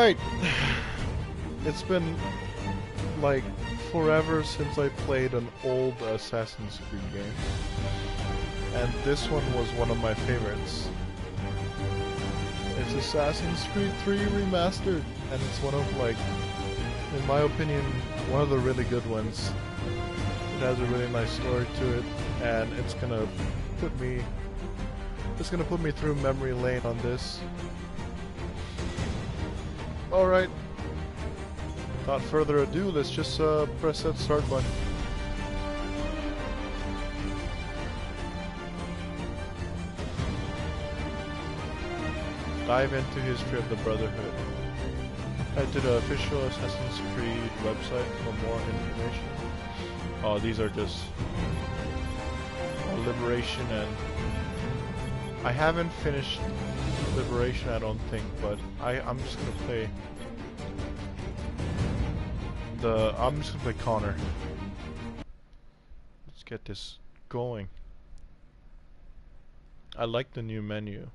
Alright. It's been like forever since I played an old Assassin's Creed game. And this one was one of my favorites. It's Assassin's Creed 3 Remastered, and it's one of, like, in my opinion, one of the really good ones. It has a really nice story to it, and it's gonna put me through memory lane on this. Alright. Without further ado, let's just press that start button. Dive into history of the Brotherhood. Head to the official Assassin's Creed website for more information. Oh, these are just Liberation, and I haven't finished Liberation, I don't think, but I'm just gonna play Connor. Let's get this going. I like the new menu.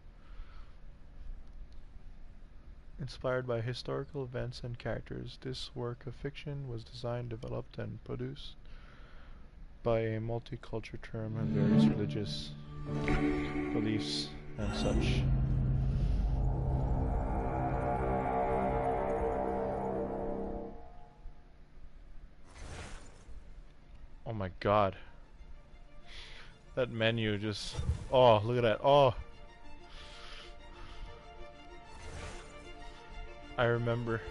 Inspired by historical events and characters, this work of fiction was designed, developed, and produced by a multicultural term and various religious beliefs and such. Oh my god. That menu just... Oh, look at that. Oh! I remember.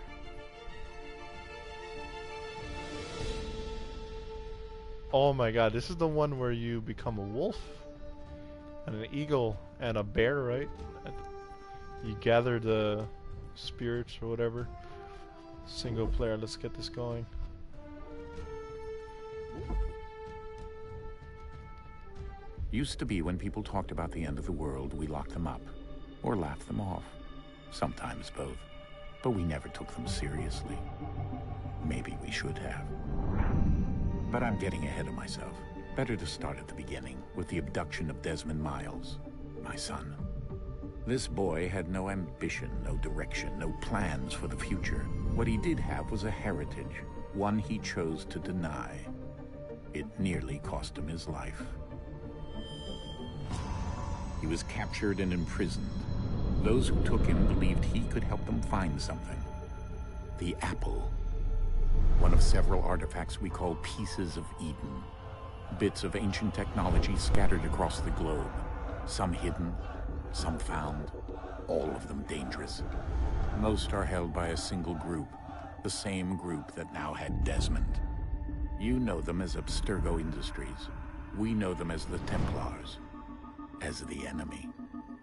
Oh my god, this is the one where you become a wolf and an eagle and a bear, right? You gather the spirits or whatever. Single player, let's get this going. Used to be when people talked about the end of the world, we locked them up or laughed them off. Sometimes both. But we never took them seriously. Maybe we should have. But I'm getting ahead of myself. Better to start at the beginning, with the abduction of Desmond Miles, my son. This boy had no ambition, no direction, no plans for the future. What he did have was a heritage, one he chose to deny. It nearly cost him his life. He was captured and imprisoned. Those who took him believed he could help them find something. The apple. One of several artifacts we call pieces of Eden. Bits of ancient technology scattered across the globe. Some hidden, some found, all of them dangerous. Most are held by a single group, the same group that now had Desmond. You know them as Abstergo Industries. We know them as the Templars, as the enemy.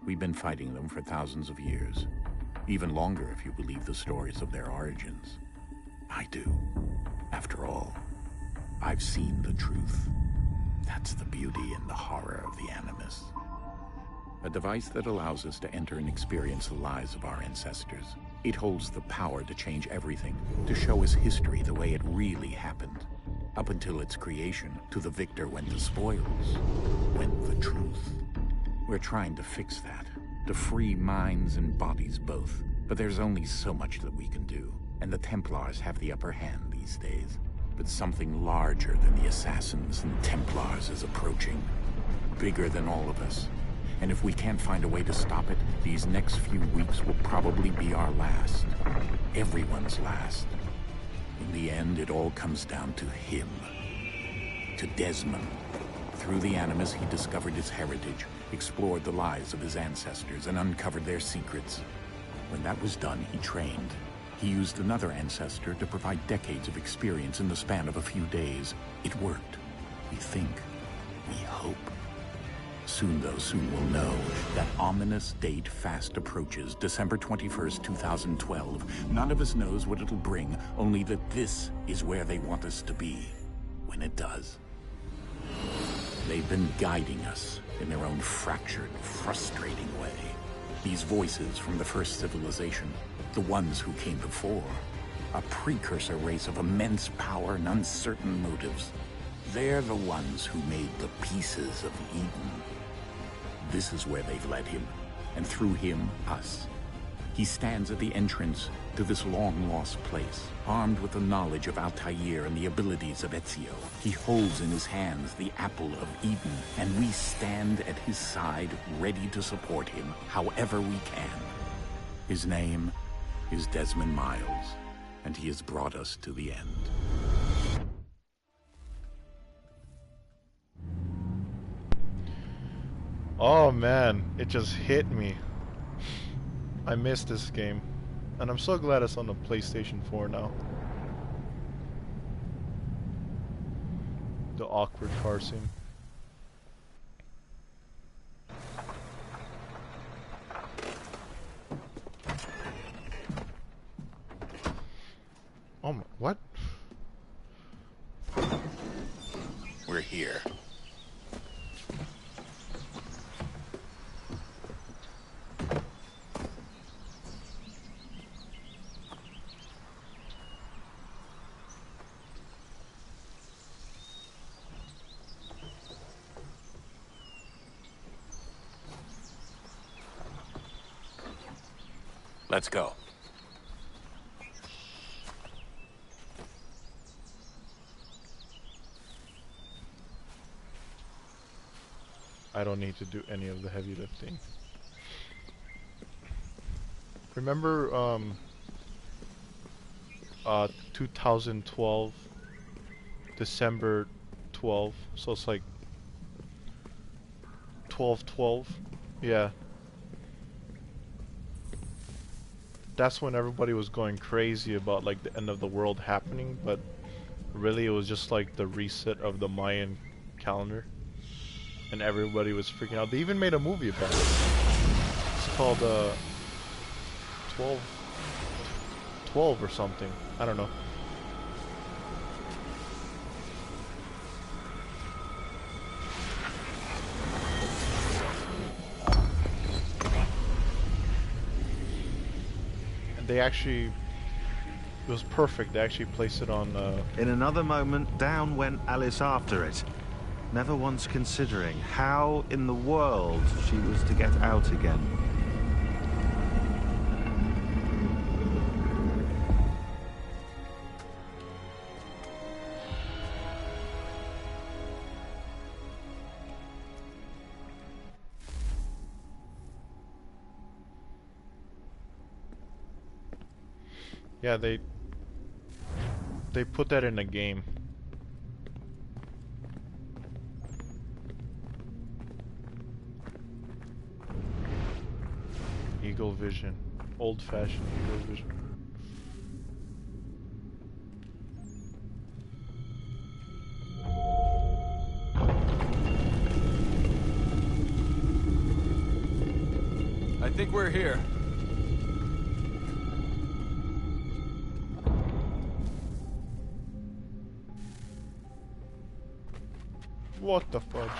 We've been fighting them for thousands of years. Even longer if you believe the stories of their origins. I do. After all, I've seen the truth. That's the beauty and the horror of the Animus. A device that allows us to enter and experience the lives of our ancestors. It holds the power to change everything, to show us history the way it really happened. Up until its creation, to the victor went the spoils, went the truth. We're trying to fix that, to free minds and bodies both. But there's only so much that we can do, and the Templars have the upper hand these days. But something larger than the Assassins and Templars is approaching, bigger than all of us. And if we can't find a way to stop it, these next few weeks will probably be our last. Everyone's last. In the end, it all comes down to him. To Desmond. Through the Animus, he discovered his heritage, explored the lives of his ancestors, and uncovered their secrets. When that was done, he trained. He used another ancestor to provide decades of experience in the span of a few days. It worked. We think. We hope. Soon, though, soon we'll know. That ominous date fast approaches, December 21st, 2012. None of us knows what it'll bring, only that this is where they want us to be. When it does. They've been guiding us in their own fractured, frustrating way. These voices from the first civilization, the ones who came before, a precursor race of immense power and uncertain motives. They're the ones who made the pieces of Eden. This is where they've led him, and through him, us. He stands at the entrance to this long-lost place, armed with the knowledge of Altair and the abilities of Ezio. He holds in his hands the Apple of Eden, and we stand at his side, ready to support him however we can. His name is Desmond Miles, and he has brought us to the end. Oh man, it just hit me. I missed this game. And I'm so glad it's on the PlayStation 4 now. The awkward car scene. Oh my, what? We're here. Let's go. I don't need to do any of the heavy lifting. Remember 2012 December 12, so it's like 12/12. Yeah. That's when everybody was going crazy about like the end of the world happening, but really it was just like the reset of the Mayan calendar. And everybody was freaking out. They even made a movie about it. It's called 12 or something. I don't know. And they actually, it was perfect. They actually placed it on In another moment, down went Alice after it, never once considering how in the world she was to get out again. yeah, they put that in a game. Eagle vision. Old-fashioned eagle vision. I think we're here. What the fudge?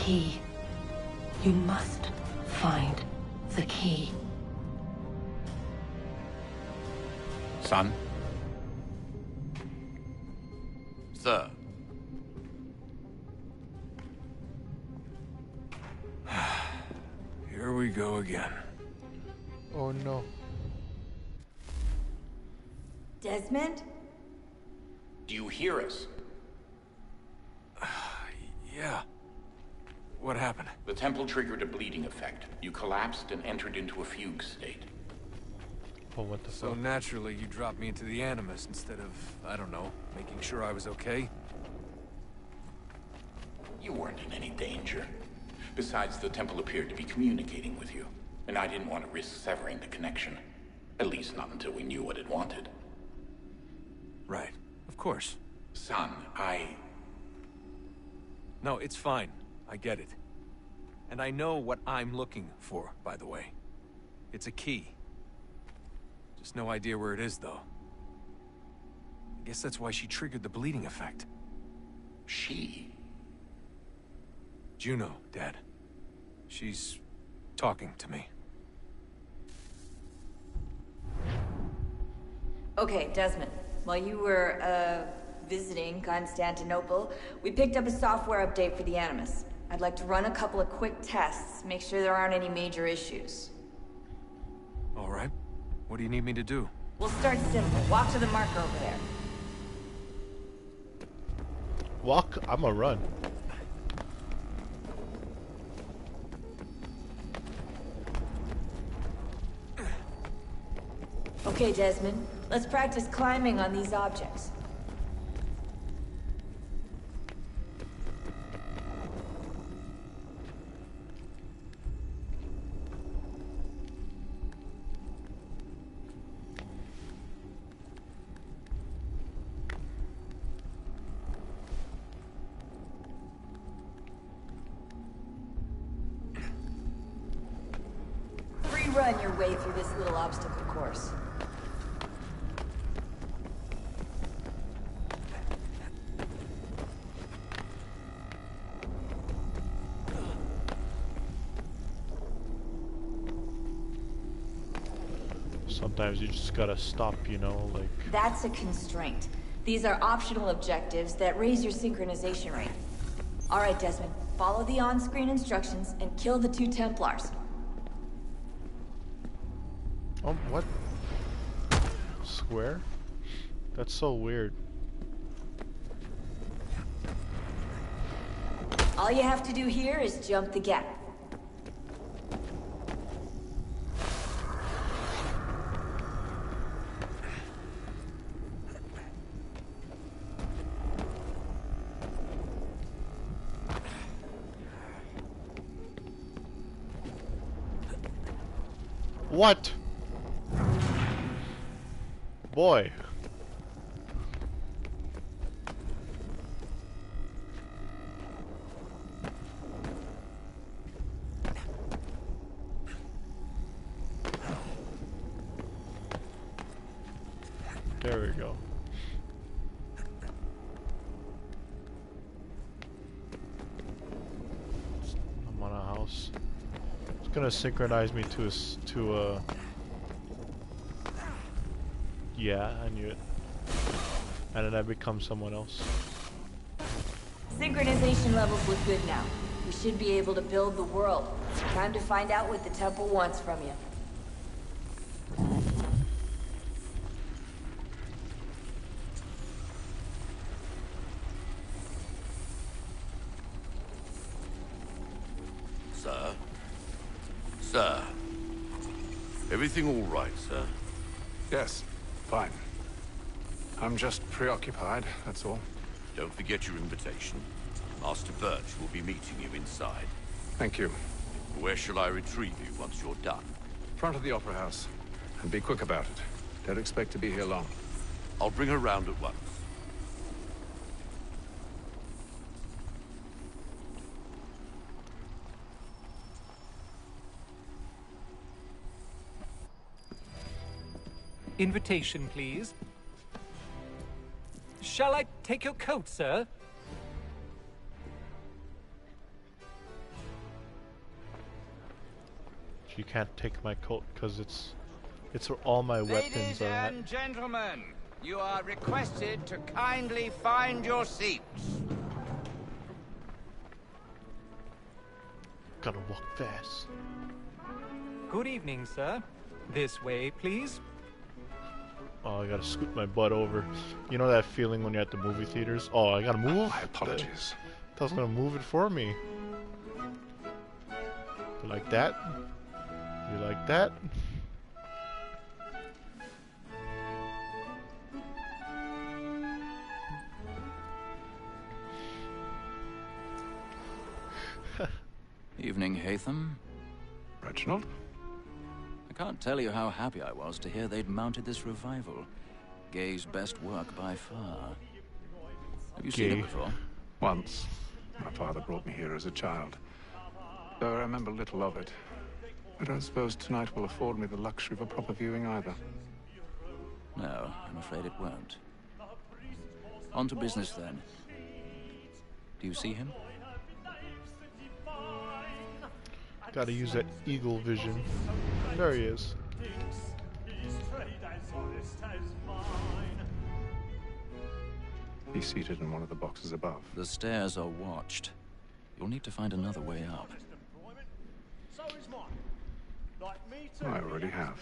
key. You must find the key. Son? Sir. Here we go again. Oh no. Desmond? Do you hear us? Yeah. What happened? The temple triggered a bleeding effect. You collapsed and entered into a fugue state. Oh, what the So fuck? naturally, you dropped me into the Animus instead of, I don't know, making sure I was okay? You weren't in any danger. Besides, the temple appeared to be communicating with you, and I didn't want to risk severing the connection. At least not until we knew what it wanted. Right. Of course. Son, No, it's fine. I get it. And I know what I'm looking for, by the way. It's a key. Just no idea where it is, though. I guess that's why she triggered the bleeding effect. She? Juno, Dad. She's talking to me. Okay, Desmond. While you were, visiting Constantinople, we picked up a software update for the Animus. I'd like to run a couple of quick tests, make sure there aren't any major issues. All right. What do you need me to do? We'll start simple. Walk to the marker over there. Walk? I'ma run. Okay, Desmond. Let's practice climbing on these objects. Free run your way through this little obstacle course. Sometimes you just gotta stop, you know, like... That's a constraint. These are optional objectives that raise your synchronization rate. All right, Desmond. Follow the on-screen instructions and kill the 2 Templars. Oh, what? Square? That's so weird. All you have to do here is jump the gap. What? Boy. There we go. I'm on a house. It's gonna synchronize me to a yeah, I knew it. And then I become someone else. Synchronization levels look good now. We should be able to build the world. Time to find out what the temple wants from you. Sir? Sir? Everything all right, sir? Yes, fine. I'm just preoccupied, that's all. Don't forget your invitation. Master Birch will be meeting you inside. Thank you. Where shall I retrieve you once you're done? Front of the Opera House. And be quick about it. Don't expect to be here long. I'll bring her round at once. Invitation, please. Shall I take your coat, sir? You can't take my coat because it's where all my weapons Ladies are at. and gentlemen, you are requested to kindly find your seats. Gotta walk fast. Good evening, sir. This way, please. Oh, I gotta scoot my butt over. You know that feeling when you're at the movie theaters? Oh, I gotta move? My apologies. I was gonna move it for me. You like that? You like that? Evening, Hatham. Reginald? I can't tell you how happy I was to hear they'd mounted this revival. Gay's best work by far. Have you seen it before? Once. My father brought me here as a child. Though I remember little of it. I don't suppose tonight will afford me the luxury of a proper viewing either. No, I'm afraid it won't. On to business then. Do you see him? Gotta use that eagle vision. There he is. He's seated in one of the boxes above. The stairs are watched. You'll need to find another way up. I already have.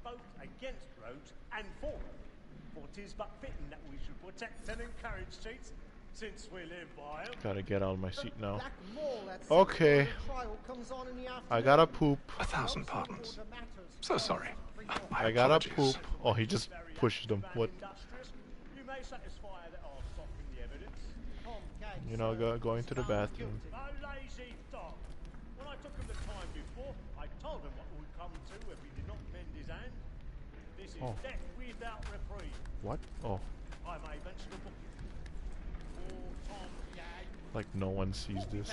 Both against roads and for them. For 'tis but fitting that we should protect and encourage cheats, since we live by them. Gotta get out of my seat now. Okay. I gotta poop. 1,000 pardons. So sorry. My I gotta apologies. poop. Oh, he just pushed him. What? You may satisfy that I'll soften the evidence. You know, going to the bathroom. A lazy dog. When I took him the time before, I told him what would come to if he did not mend his hand. This is death without reprieve. What? Oh. I may venture to book it. Like no one sees this.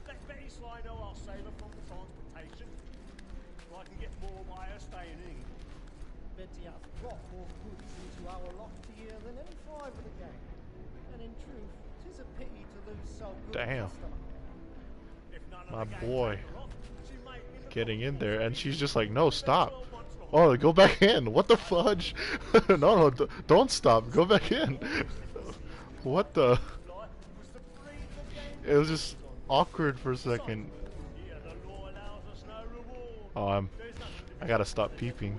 Let Betty Sly know I'll save her from the transportation. So I can get more by her staying in. Betty has brought more goods into our loft here than any five of the gang. And in truth, 'tis a pity to lose so good a Damn. customer. My boy. Getting in there, and she's just like, no, stop. Oh, go back in. What the fudge? No, don't stop. Go back in. What the? It was just awkward for a second. Oh, I gotta stop peeping.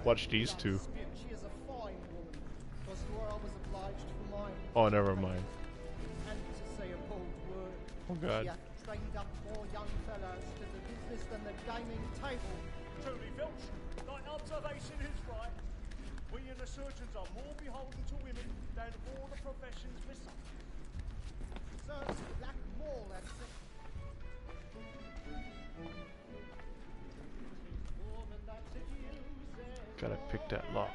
Watch these two. She is a fine woman, because to her I was obliged for mine. Oh, never mind. And to say a bold word, Oh God. she hath trained up more young fellows to the business than the gaming table. Truly, Filch, thy observation is right. We and the surgeons are more beholden to women than all the professions besides. Sir, lack more, that's it. Gotta pick that lock.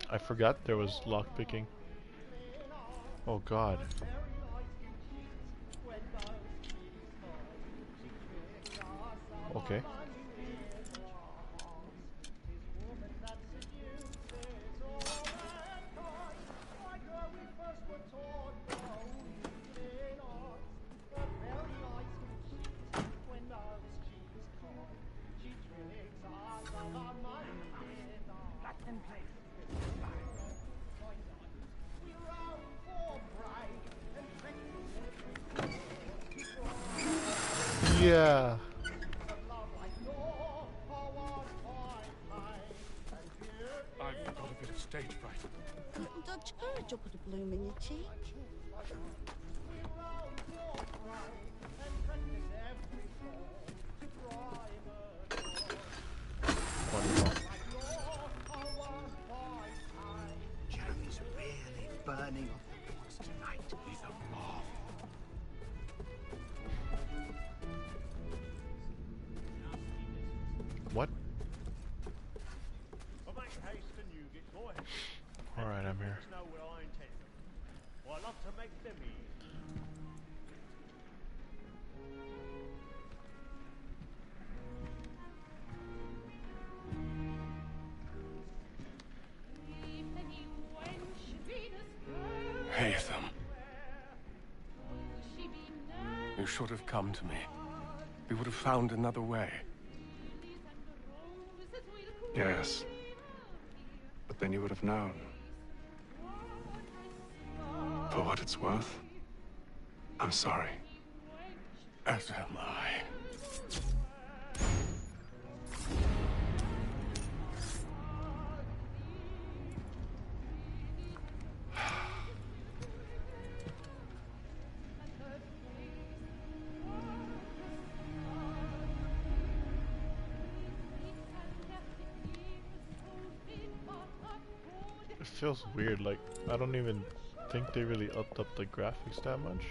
I forgot there was lock picking. Oh God. Okay. Yeah. I've got a bit of stage fright. Dodge courage or put a bloom in your cheek. Jeremy's really burning off the boards tonight. He's a marvel. What? Well, make haste and you get boy. Alright, I'm here. Know what I intend. Well, I love to make them easy. Hatham. You should have come to me. We would have found another way. Yes. But then you would have known. For what it's worth, I'm sorry. As am I. It feels weird, like, I don't even think they really upped up the graphics that much.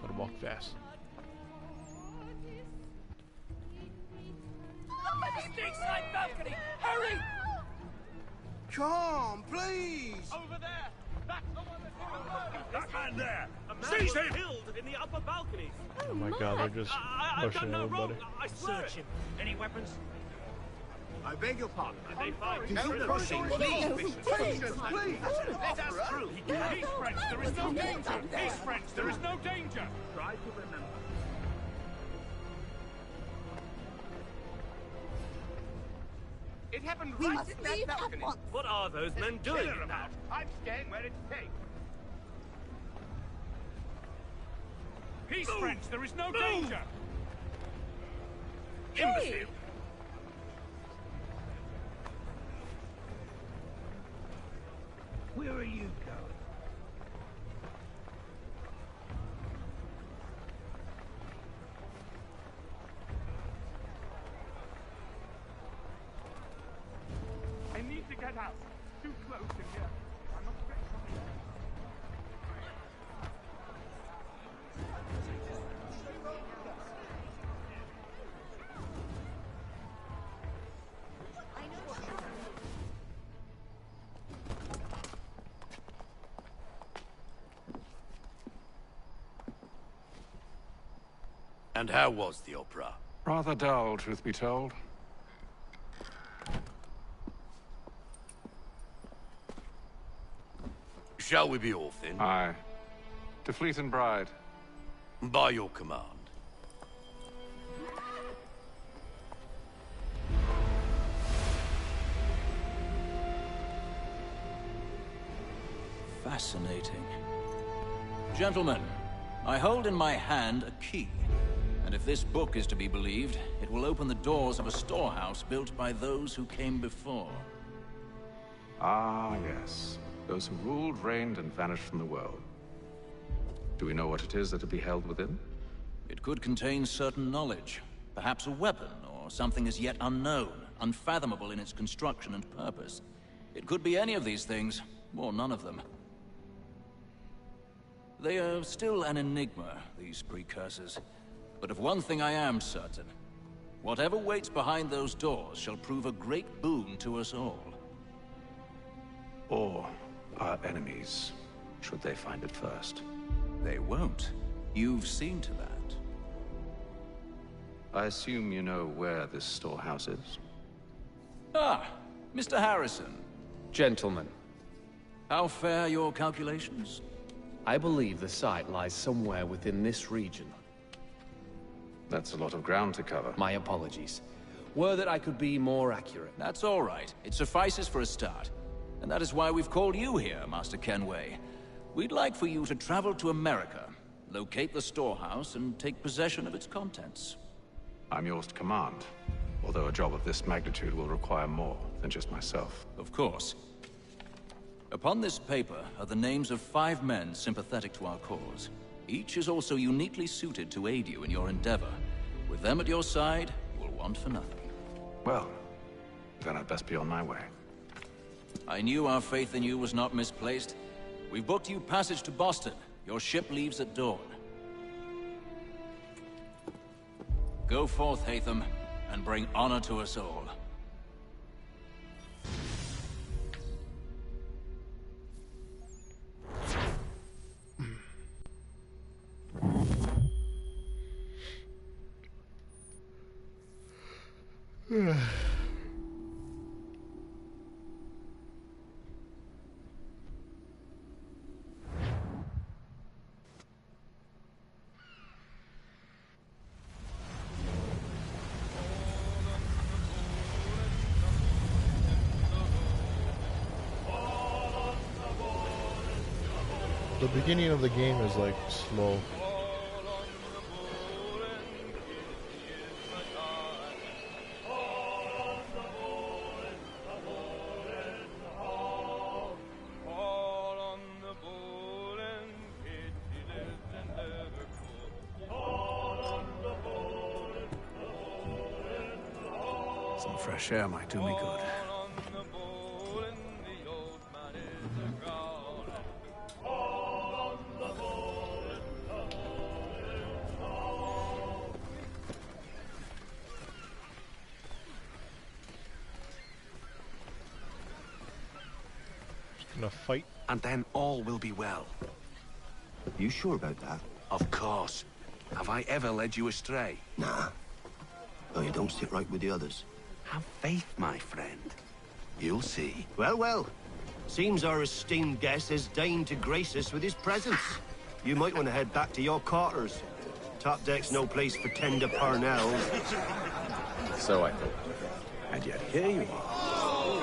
Gotta walk fast. East side balcony! Hurry! Come, please! Over there! That's the one that's that man there! A man was killed in the upper balconies! Oh my god, they're just I've pushing done no everybody. wrong. I search him. Any weapons? I beg your pardon. Did they find No pushing, please! Please, please! Let us through. Peace, friends, there is no danger. Peace, friends, there is no danger. Try to remember. It happened We right must in that leave at balcony. once. What are those men doing in that? I'm staying where it's safe. Peace, friends, there is no danger. Imbecile. Where are you going? I need to get out. Too close in here. I'm not afraid of it. And how was the opera? Rather dull, truth be told. Shall we be off then? Aye. To Fleet and Bride. By your command. Fascinating. Gentlemen, I hold in my hand a key. And if this book is to be believed, it will open the doors of a storehouse built by those who came before. Ah, yes. Those who ruled, reigned, and vanished from the world. Do we know what it is that will be held within? It could contain certain knowledge. Perhaps a weapon, or something as yet unknown, unfathomable in its construction and purpose. It could be any of these things, or none of them. They are still an enigma, these precursors. But of one thing I am certain. Whatever waits behind those doors shall prove a great boon to us all. Or our enemies, should they find it first. They won't. You've seen to that. I assume you know where this storehouse is? Ah, Mr. Harrison. Gentlemen, How fare your calculations? I believe the site lies somewhere within this region. That's a lot of ground to cover. My apologies. Were that I could be more accurate. That's all right. It suffices for a start. And that is why we've called you here, Master Kenway. We'd like for you to travel to America, locate the storehouse, and take possession of its contents. I'm yours to command, although a job of this magnitude will require more than just myself. Of course. Upon this paper are the names of 5 men sympathetic to our cause. Each is also uniquely suited to aid you in your endeavor. With them at your side, you will want for nothing. Well, then I'd best be on my way. I knew our faith in you was not misplaced. We've booked you passage to Boston. Your ship leaves at dawn. Go forth, Hatham, and bring honor to us all. The beginning of the game is like slow. Some fresh air might do me good. Gonna fight. And then all will be well. You sure about that? Of course. Have I ever led you astray? Nah. Oh, you don't sit right with the others. Have faith, my friend. You'll see. Well, well. Seems our esteemed guest has deigned to grace us with his presence. You might want to head back to your quarters. Top deck's no place for tender Parnells. So I thought. And yet here you are.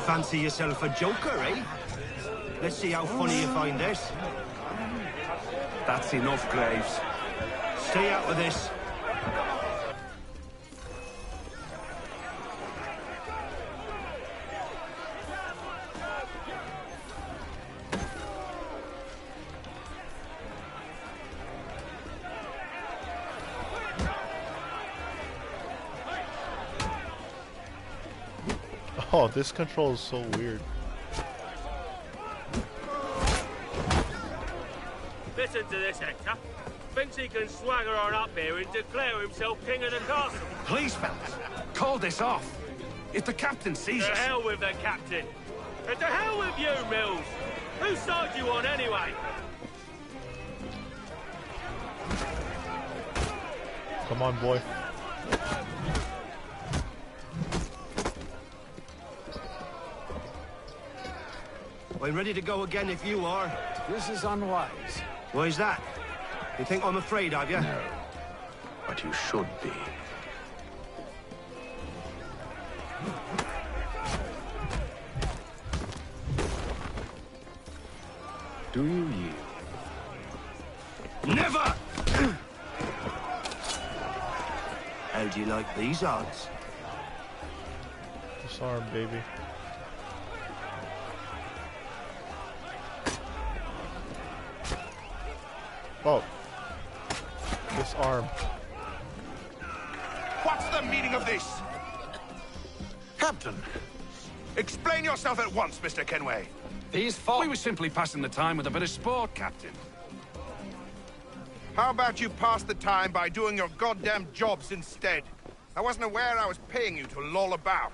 Fancy yourself a joker, eh? Let's see how funny you find this. That's enough, Graves. Stay out of this. Oh, this control is so weird. Listen to this, Hector. Thinks he can swagger on up here and declare himself king of the castle. Please, fellas, call this off. If the captain sees To us... hell with the captain. And to hell with you, Mills. Whose side you on, anyway? Come on, boy. I'm ready to go again if you are. This is unwise. Why is that? You think I'm afraid of you? No. But you should be. Do you yield? Never! How do you like these odds? Disarm, baby. Oh. Disarm. What's the meaning of this? Captain! Explain yourself at once, Mr. Kenway. We were simply passing the time with a bit of sport, Captain. How about you pass the time by doing your goddamn jobs instead? I wasn't aware I was paying you to loll about.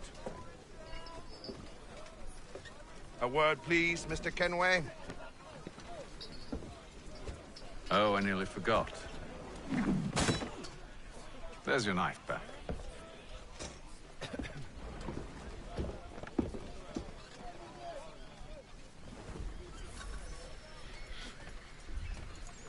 A word, please, Mr. Kenway. Oh, I nearly forgot. There's your knife back.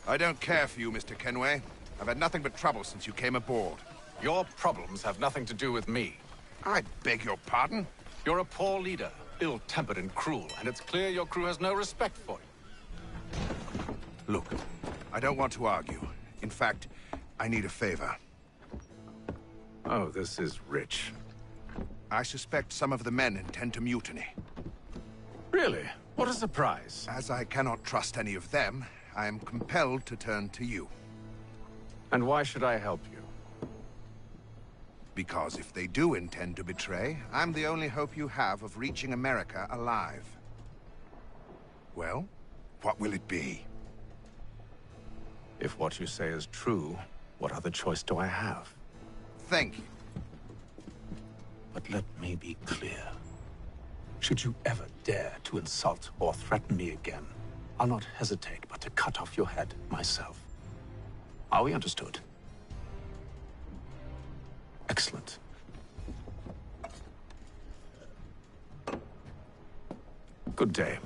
I don't care for you, Mr. Kenway. I've had nothing but trouble since you came aboard. Your problems have nothing to do with me. I beg your pardon? You're a poor leader, ill-tempered and cruel, and it's clear your crew has no respect for you. Look, I don't want to argue. In fact, I need a favor. Oh, this is rich. I suspect some of the men intend to mutiny. Really? What a surprise. As I cannot trust any of them, I am compelled to turn to you. And why should I help you? Because if they do intend to betray, I'm the only hope you have of reaching America alive. Well, what will it be? If what you say is true, what other choice do I have? Thank you. But let me be clear. Should you ever dare to insult or threaten me again, I'll not hesitate but to cut off your head myself. Are we understood? Excellent. Good day.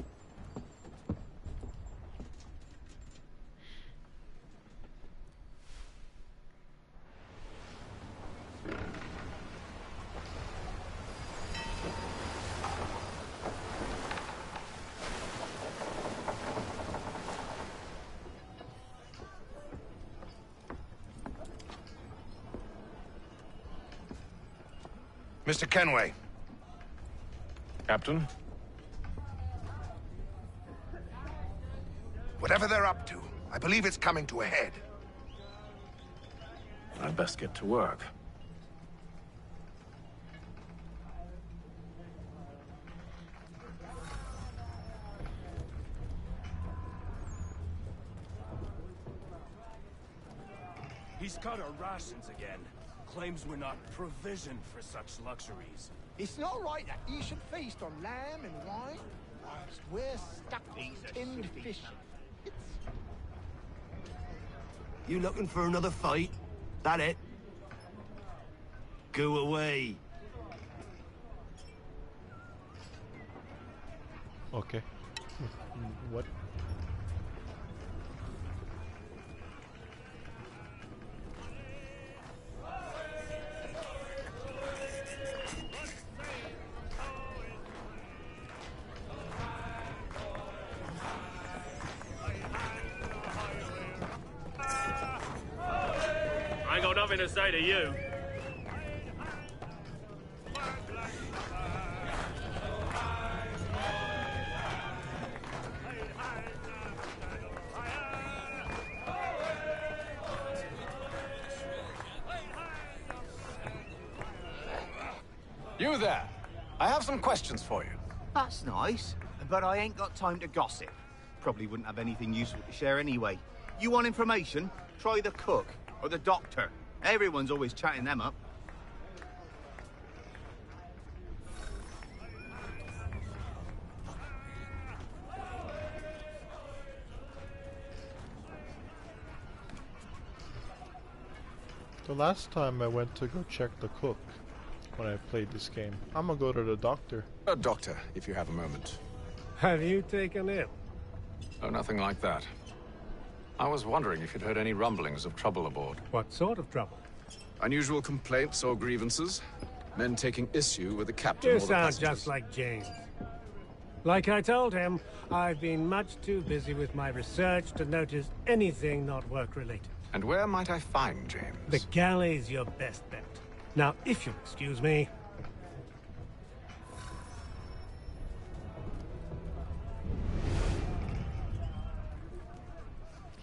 Mr. Kenway. Captain? Whatever they're up to, I believe it's coming to a head. I'd best get to work. He's cut our rations again. Claims we're not provisioned for such luxuries. It's not right that you should feast on lamb and wine whilst we're stuck with tinned fish. You looking for another fight? That it? Go away. Okay. What? I ain't got nothing to say to you. You there! I have some questions for you. That's nice, but I ain't got time to gossip. Probably wouldn't have anything useful to share anyway. You want information? Try the cook or the doctor. Everyone's always chatting them up. The last time I went to go check the cook when I played this game. I'm gonna go to the doctor. A doctor, if you have a moment. Have you taken ill? Oh, nothing like that. I was wondering if you'd heard any rumblings of trouble aboard. What sort of trouble? Unusual complaints or grievances? Men taking issue with the captain You or the sound passengers? just like James. Like I told him, I've been much too busy with my research to notice anything not work-related. And where might I find James? The galley's your best bet. Now, if you'll excuse me...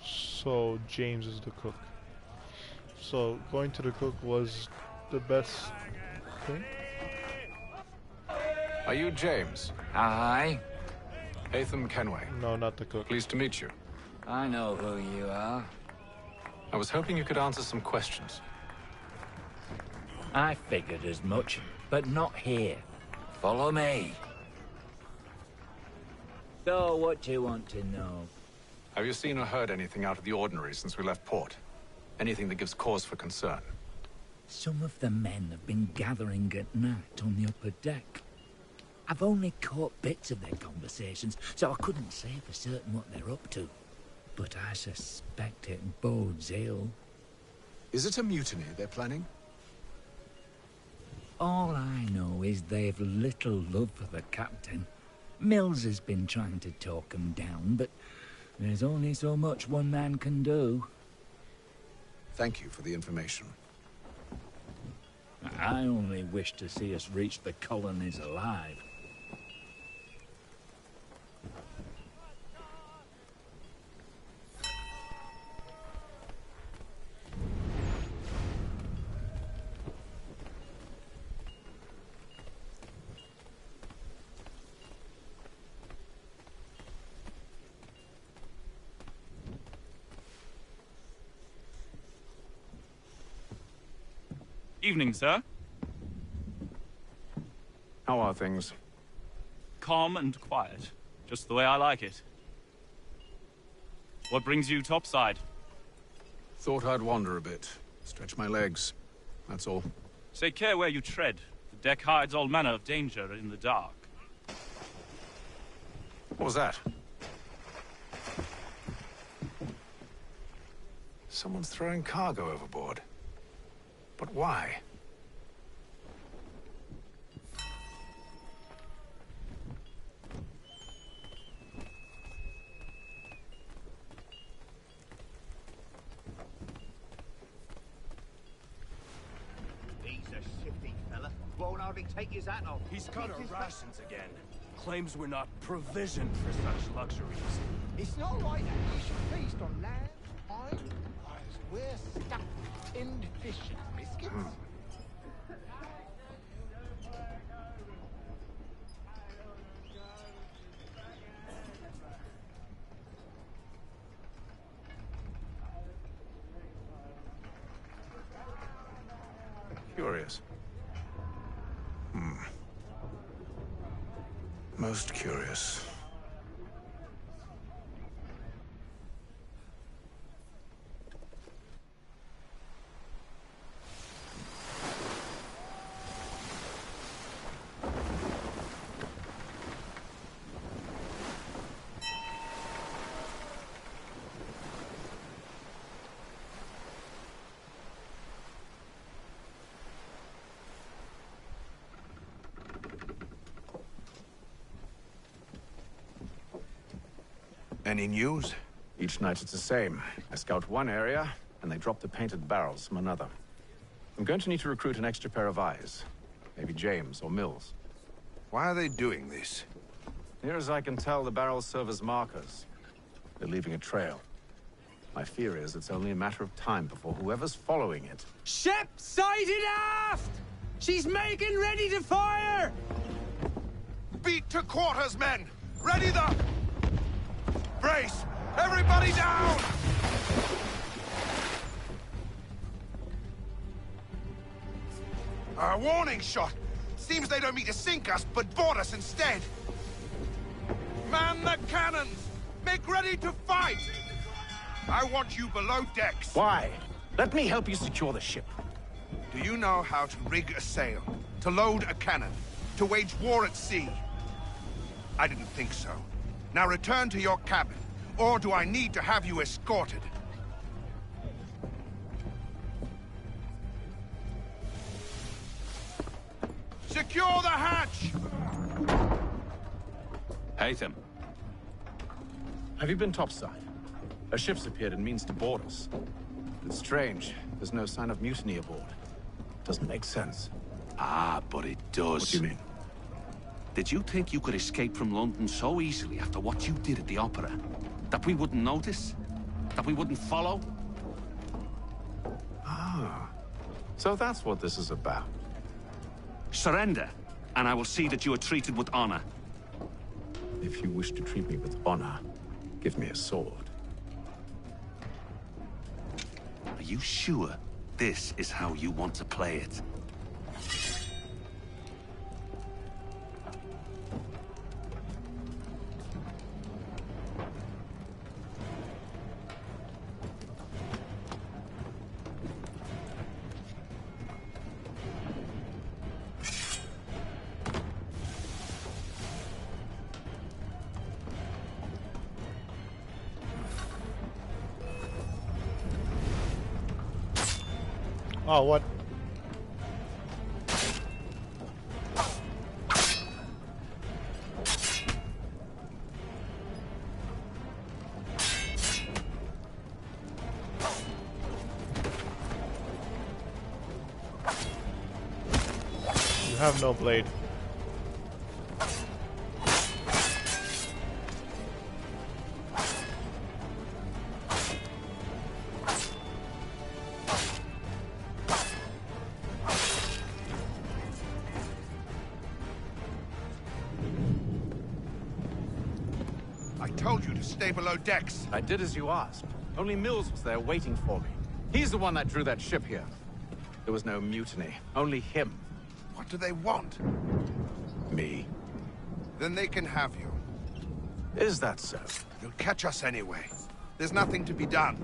So James is the cook. So going to the cook was the best thing? Are you James? Aye. Hatham Kenway. No, not the cook. Pleased to meet you. I know who you are. I was hoping you could answer some questions. I figured as much, but not here. Follow me. So, what do you want to know? Have you seen or heard anything out of the ordinary since we left port? Anything that gives cause for concern? Some of the men have been gathering at night on the upper deck. I've only caught bits of their conversations, so I couldn't say for certain what they're up to. But I suspect it bodes ill. Is it a mutiny they're planning? All I know is they've little love for the captain. Mills has been trying to talk 'em down, but there's only so much one man can do. Thank you for the information. I only wish to see us reach the colonies alive. Evening, sir. How are things? Calm and quiet. Just the way I like it. What brings you topside? Thought I'd wander a bit. Stretch my legs. That's all. Take care where you tread. The deck hides all manner of danger in the dark. What was that? Someone's throwing cargo overboard. But why? He's a shifty fella. Won't hardly take his hat off. He's cut our rations again. Claims we're not provisioned for such luxuries. It's not like that. You should feast on lamb, wine, whilst we're stuffed with tinned fish and biscuits. Curious. Most curious. Any news? Each night it's the same. I scout one area, and they drop the painted barrels from another. I'm going to need to recruit an extra pair of eyes. Maybe James or Mills. Why are they doing this? Near as I can tell, the barrels serve as markers. They're leaving a trail. My fear is it's only a matter of time before whoever's following it... Ship sighted aft! She's making ready to fire! Beat to quarters, men! Ready the... Brace! Everybody down! A warning shot! Seems they don't mean to sink us, but board us instead! Man the cannons! Make ready to fight! I want you below decks! Why? Let me help you secure the ship. Do you know how to rig a sail? To load a cannon? To wage war at sea? I didn't think so. Now return to your cabin, or do I need to have you escorted? Secure the hatch! Haytham. Have you been topside? A ship's appeared and means to board us. It's strange. There's no sign of mutiny aboard. Doesn't make sense. Ah, but it does. What do you mean? Did you think you could escape from London so easily after what you did at the opera? That we wouldn't notice? That we wouldn't follow? Ah. So that's what this is about. Surrender, and I will see that you are treated with honor. If you wish to treat me with honor, give me a sword. Are you sure this is how you want to play it? Oh, what? You have no blade. Stay below decks. I did as you asked. Only Mills was there waiting for me. He's the one that drew that ship here. There was no mutiny. Only him. What do they want? Me. Then they can have you. Is that so? You'll catch us anyway. There's nothing to be done.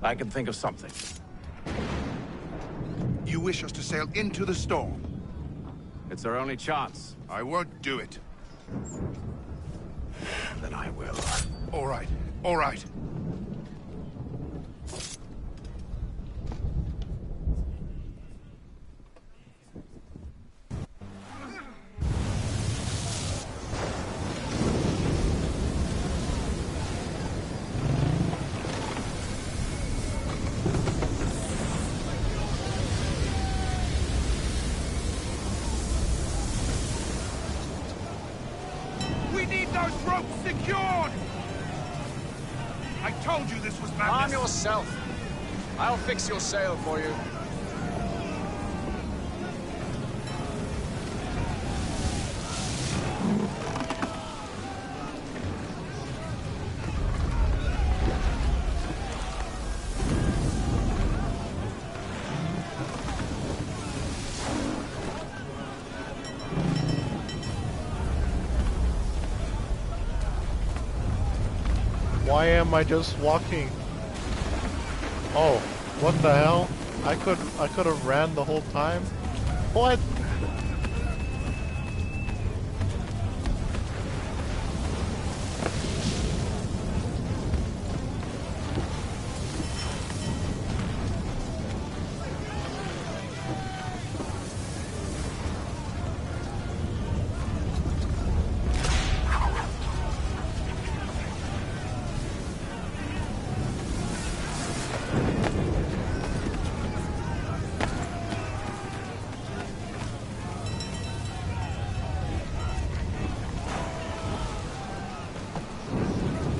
I can think of something. You wish us to sail into the storm? It's our only chance. I won't do it. Then I will. All right. All right. We need those ropes secured! I told you this was madness. Arm yourself. I'll fix your sail for you. Why am I just walking? Oh, what the hell? I could have ran the whole time? What?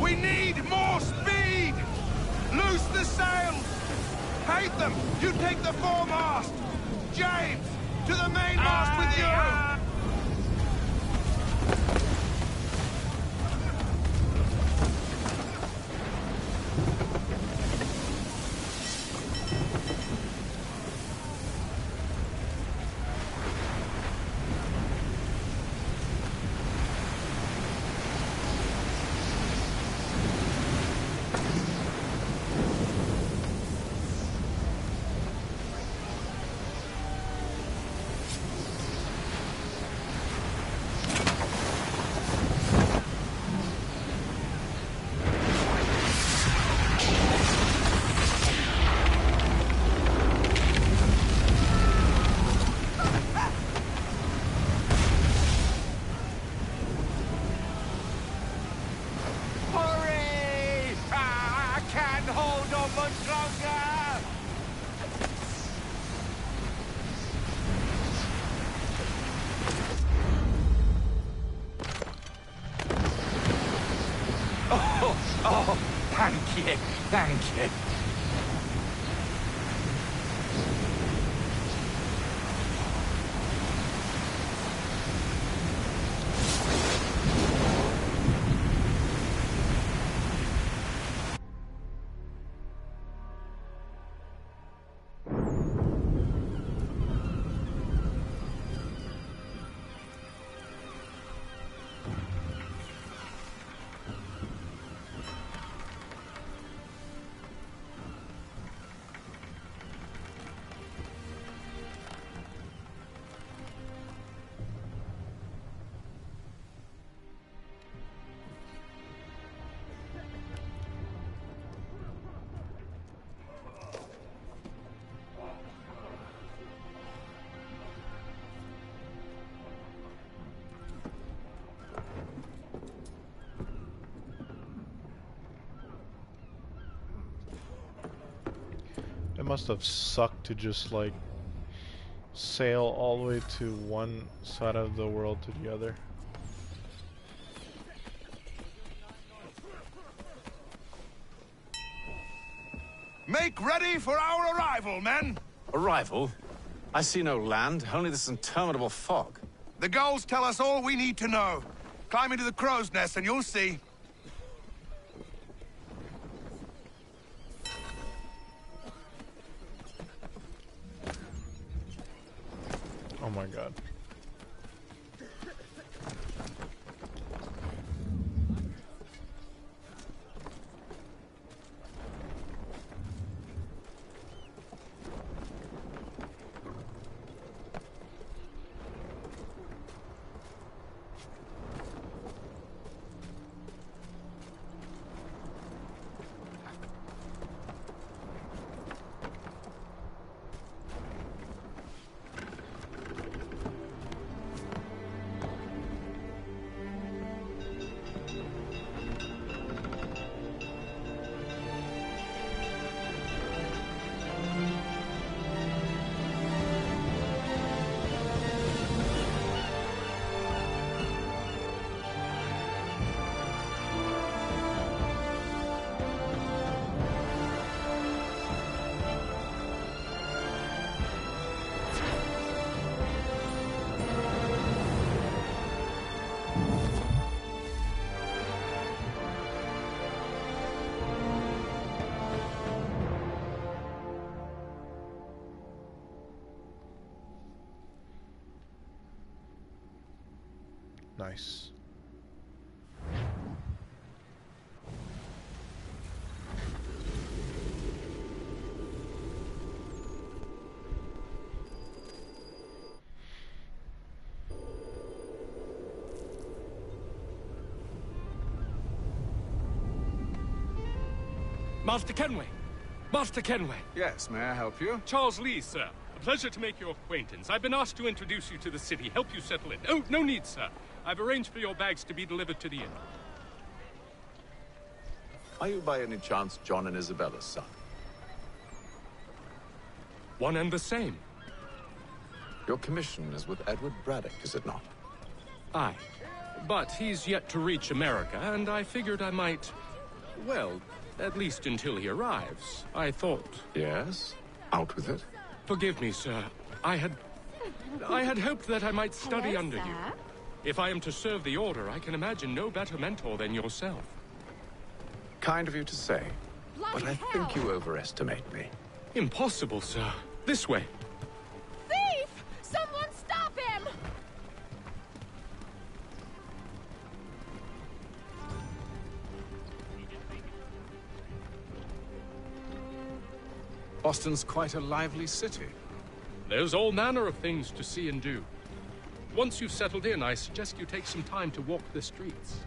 We need more speed! Loose the sails! Hate them! You take the foremast! James, to the mainmast with you! Hurry! I can't hold on much longer! Oh, thank you, thank you. It must have sucked to just like sail all the way to one side of the world to the other. Make ready for our arrival, men! Arrival? I see no land, only this interminable fog. The gulls tell us all we need to know. Climb into the crow's nest and you'll see. Oh my god. Nice. Master Kenway! Master Kenway! Yes, may I help you? Charles Lee, sir. A pleasure to make your acquaintance. I've been asked to introduce you to the city, help you settle in. Oh, no need, sir. I've arranged for your bags to be delivered to the inn. Are you by any chance John and Isabella's son? One and the same. Your commission is with Edward Braddock, is it not? Aye. But he's yet to reach America, and I figured I might... Well, at least until he arrives. I thought... Yes? Out with it. Forgive me, sir. I had hoped that I might study under you. If I am to serve the Order, I can imagine no better mentor than yourself. Kind of you to say. But I think you overestimate me. Impossible, sir. This way. Thief! Someone stop him! Boston's quite a lively city. There's all manner of things to see and do. Once you've settled in, I suggest you take some time to walk the streets.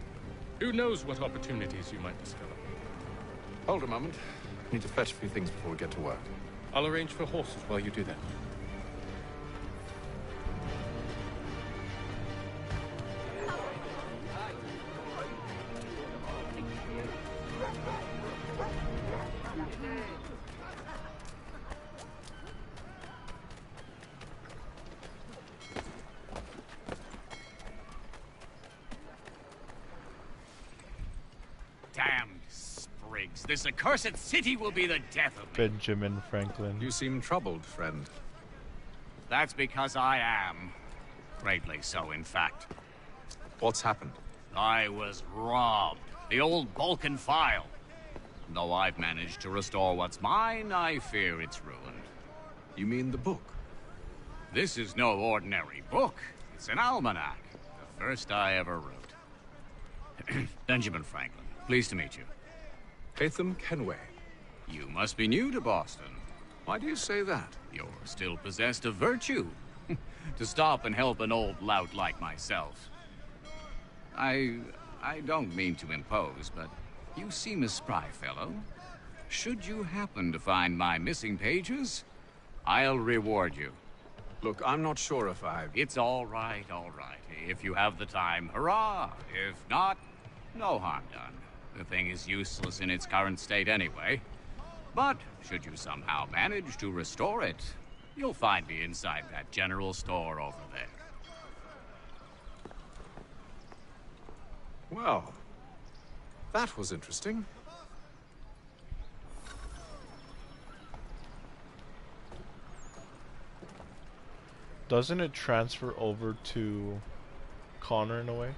Who knows what opportunities you might discover. Hold a moment. Need to fetch a few things before we get to work. I'll arrange for horses while you do that. Damned sprigs. This accursed city will be the death of me. Benjamin Franklin. You seem troubled, friend. That's because I am. Greatly so, in fact. What's happened? I was robbed. The old Balkan file. Though I've managed to restore what's mine, I fear it's ruined. You mean the book? This is no ordinary book. It's an almanac. The first I ever wrote. Benjamin Franklin. Pleased to meet you. Hatham Kenway. You must be new to Boston. Why do you say that? You're still possessed of virtue. To stop and help an old lout like myself. I don't mean to impose, but you seem a spry fellow. Should you happen to find my missing pages, I'll reward you. Look, I'm not sure if It's all right, all right. If you have the time, hurrah! If not, no harm done. The thing is useless in its current state anyway. But should you somehow manage to restore it, you'll find me inside that general store over there. Well, that was interesting. Doesn't it transfer over to Connor in a way?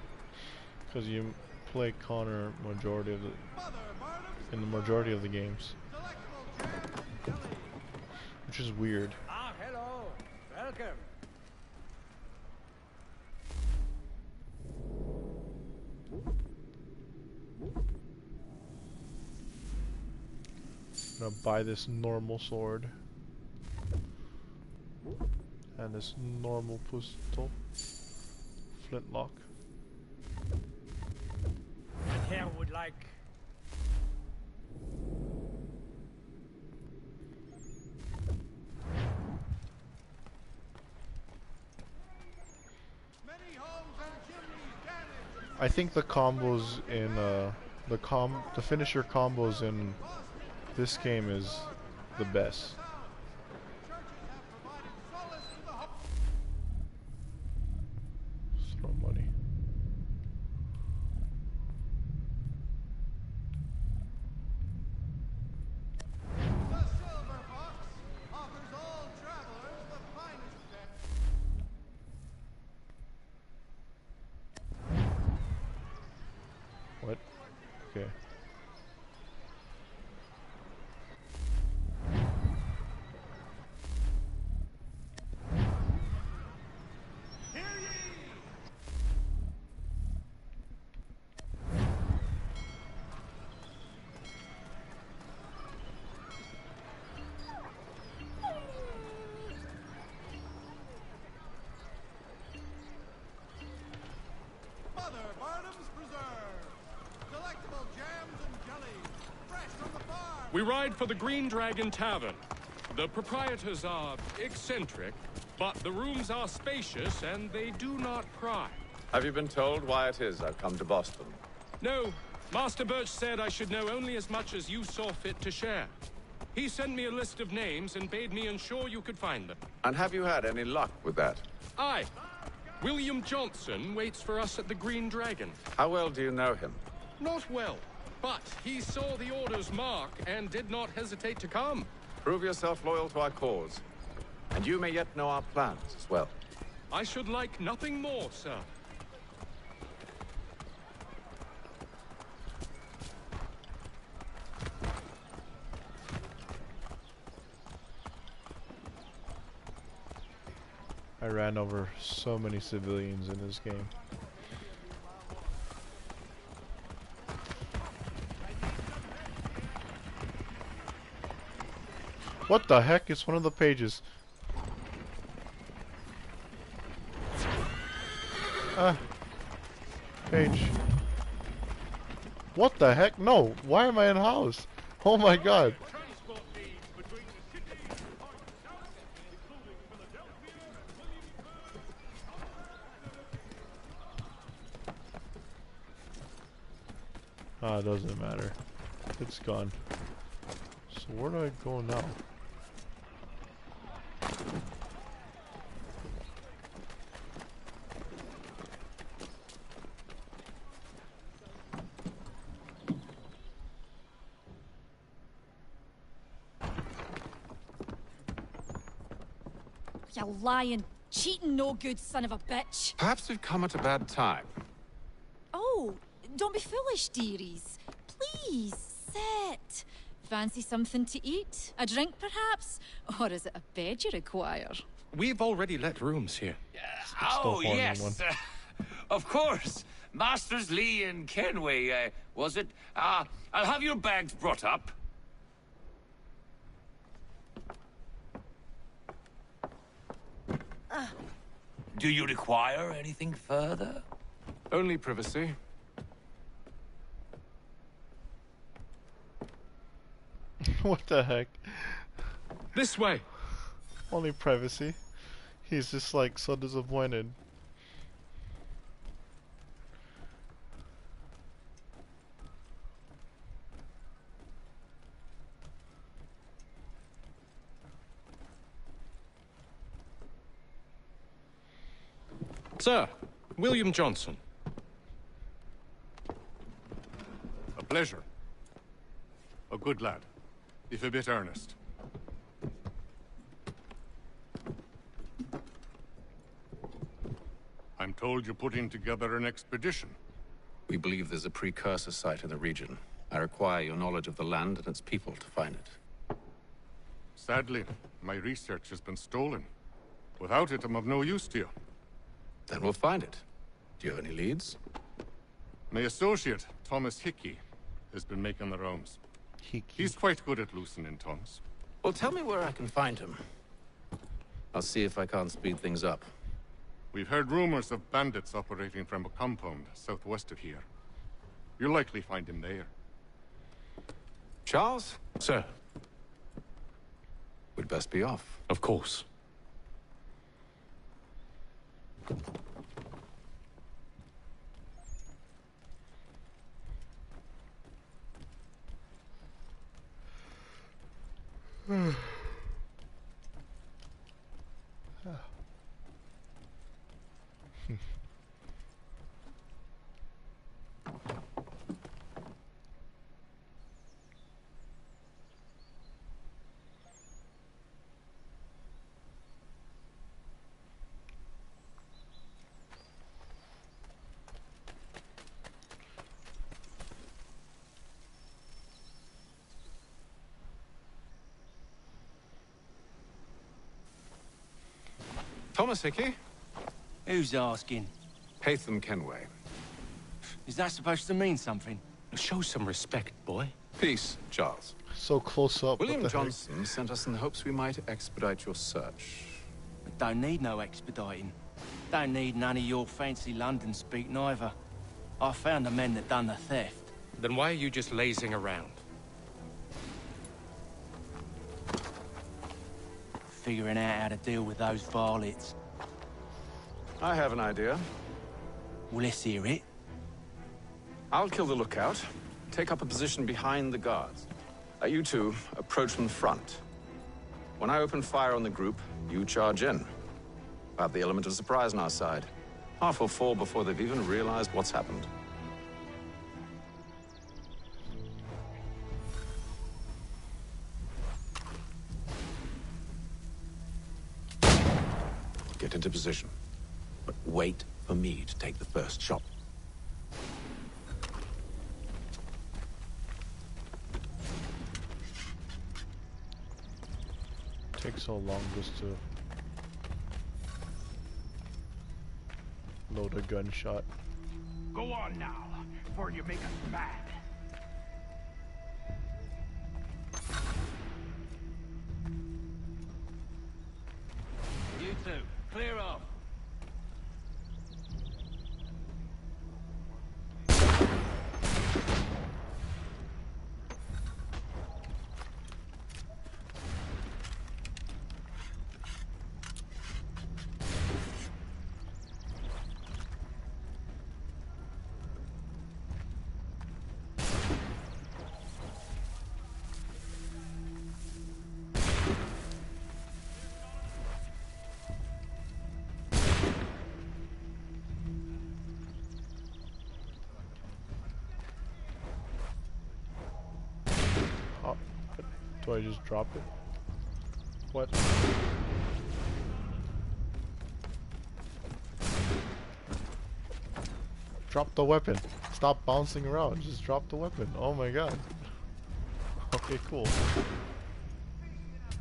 Because you play Connor in the majority of the games, which is weird. Ah, hello. Welcome. I'm gonna buy this normal sword and this normal pistol, flintlock. Here would like. I think the combos in the finisher combos in this game is the best. Throw money. What? Okay. Another Barnum's Preserve. Delectable jams and jellies, fresh from the farm. We ride for the Green Dragon Tavern. The proprietors are eccentric, but the rooms are spacious and they do not pry. Have you been told why it is I've come to Boston? No, Master Birch said I should know only as much as you saw fit to share. He sent me a list of names and bade me ensure you could find them. And have you had any luck with that? Aye. William Johnson waits for us at the Green Dragon. How well do you know him? Not well, but he saw the order's mark and did not hesitate to come. Prove yourself loyal to our cause. And you may yet know our plans as well. I should like nothing more, sir. I ran over so many civilians in this game. What the heck? It's one of the pages. Page. What the heck? No. Why am I in house? Oh my god. Ah, it doesn't matter. It's gone. So where do I go now? You lying, cheating, no good son of a bitch. Perhaps we've come at a bad time. Oh, don't be foolish, dearies. Please, sit. Fancy something to eat? A drink, perhaps? Or is it a bed you require? We've already let rooms here. Oh, yes. Of course. Masters Lee and Kenway, was it? I'll have your bags brought up. Do you require anything further? Only privacy. What the heck? This way. Only privacy. He's just like so disappointed. Sir, William Johnson. A pleasure. A good lad, if a bit earnest. I'm told you're putting together an expedition. We believe there's a precursor site in the region. I require your knowledge of the land and its people to find it. Sadly, my research has been stolen. Without it, I'm of no use to you. Then we'll find it. Do you have any leads? My associate, Thomas Hickey, has been making the rounds. He's quite good at loosening tongues. Well, tell me where I can find him. I'll see if I can't speed things up. We've heard rumors of bandits operating from a compound southwest of here. You'll likely find him there. Charles? Sir. We'd best be off. Of course. Thomas Hickey? Who's asking? Haytham Kenway. Is that supposed to mean something? Show some respect, boy. Peace, Charles. So close up. William Johnson sent us in the hopes we might expedite your search. I don't need no expediting. Don't need none of your fancy London speak neither. I found the men that done the theft. Then why are you just lazing around? Figuring out how to deal with those varlets. I have an idea. Well, let's hear it. I'll kill the lookout, take up a position behind the guards. You two approach from the front. When I open fire on the group, you charge in. Have the element of surprise on our side. Half will fall before they've even realized what's happened. Get into position. But wait for me to take the first shot. Takes so long just to load a gunshot. Go on now, before you make us mad. You two, clear off. Do I just drop it? What? Drop the weapon. Stop bouncing around. Just drop the weapon. Oh my god. Okay, cool.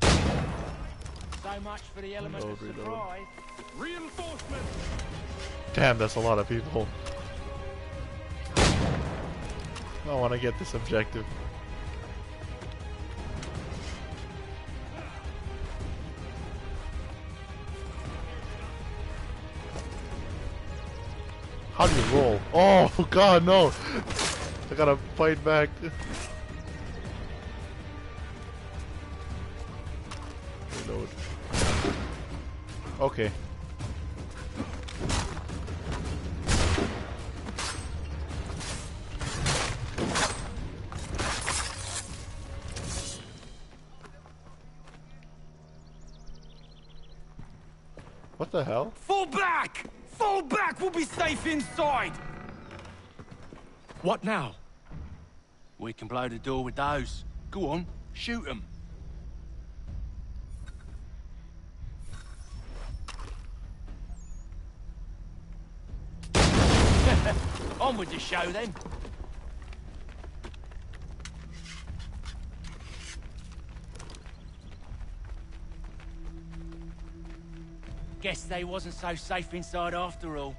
So much for the element of surprise. Reinforcement! Damn, that's a lot of people. I want to get this objective. How do you roll? Oh god, no! I gotta fight back. Reload. Okay. What the hell? Fall back! Fall back! We'll be safe inside! What now? We can blow the door with those. Go on, shoot them. On with the show then. Guess they wasn't so safe inside after all.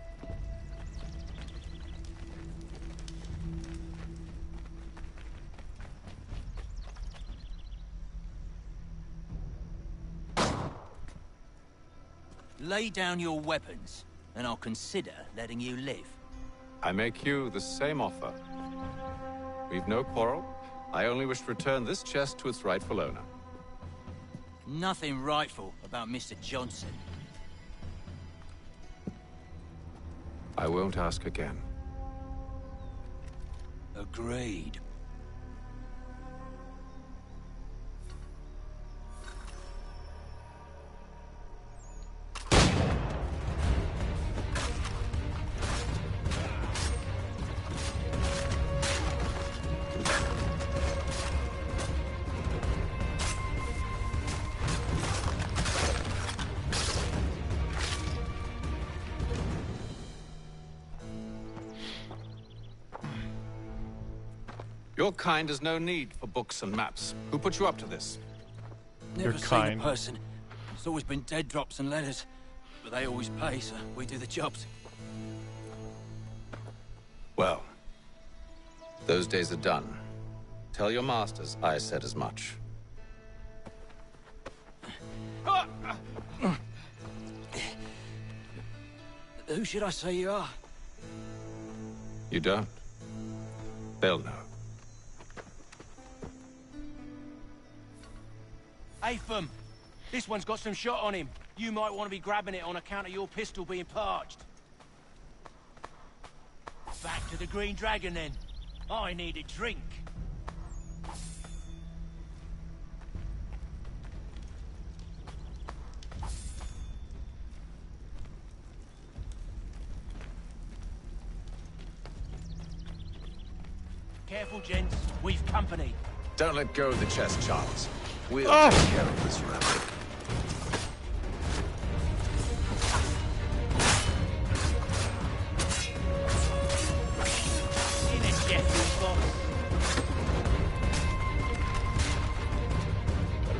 Lay down your weapons, and I'll consider letting you live. I make you the same offer. We've no quarrel. I only wish to return this chest to its rightful owner. Nothing rightful about Mr. Johnson. I won't ask again. Agreed. Your kind has no need for books and maps. Who put you up to this? Never seen a person. It's always been dead drops and letters. But they always pay, so we do the jobs. Well, those days are done. Tell your masters I said as much. Who should I say you are? You don't? They'll know. Atham, this one's got some shot on him. You might want to be grabbing it on account of your pistol being parched. Back to the Green Dragon, then. I need a drink. Careful, gents. We've company. Don't let go of the chest, Charles. We'll take care of this rabbit.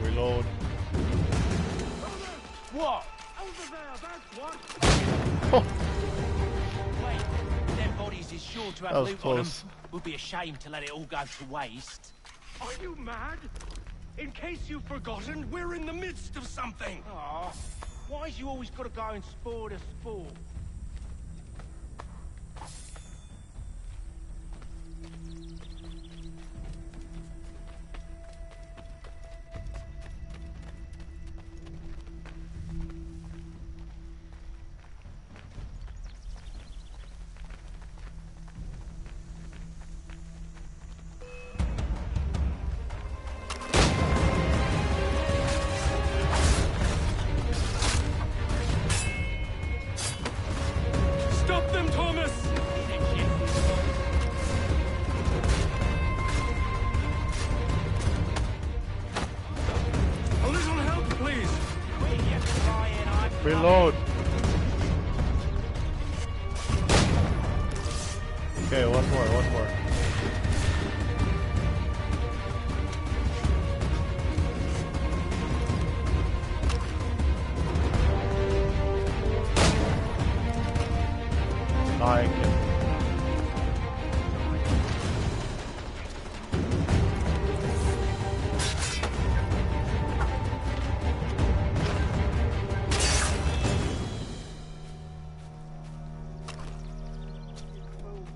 Reload. What? Over there, that's what. Wait, them bodies is sure to That have was loot on them. close. Would be a shame to let it all go to waste. Are you mad? In case you've forgotten, we're in the midst of something. Aw, why's you always got to go and spoil the sport? Stop them, Thomas! A little help, please. Reload. Okay, one more. I can.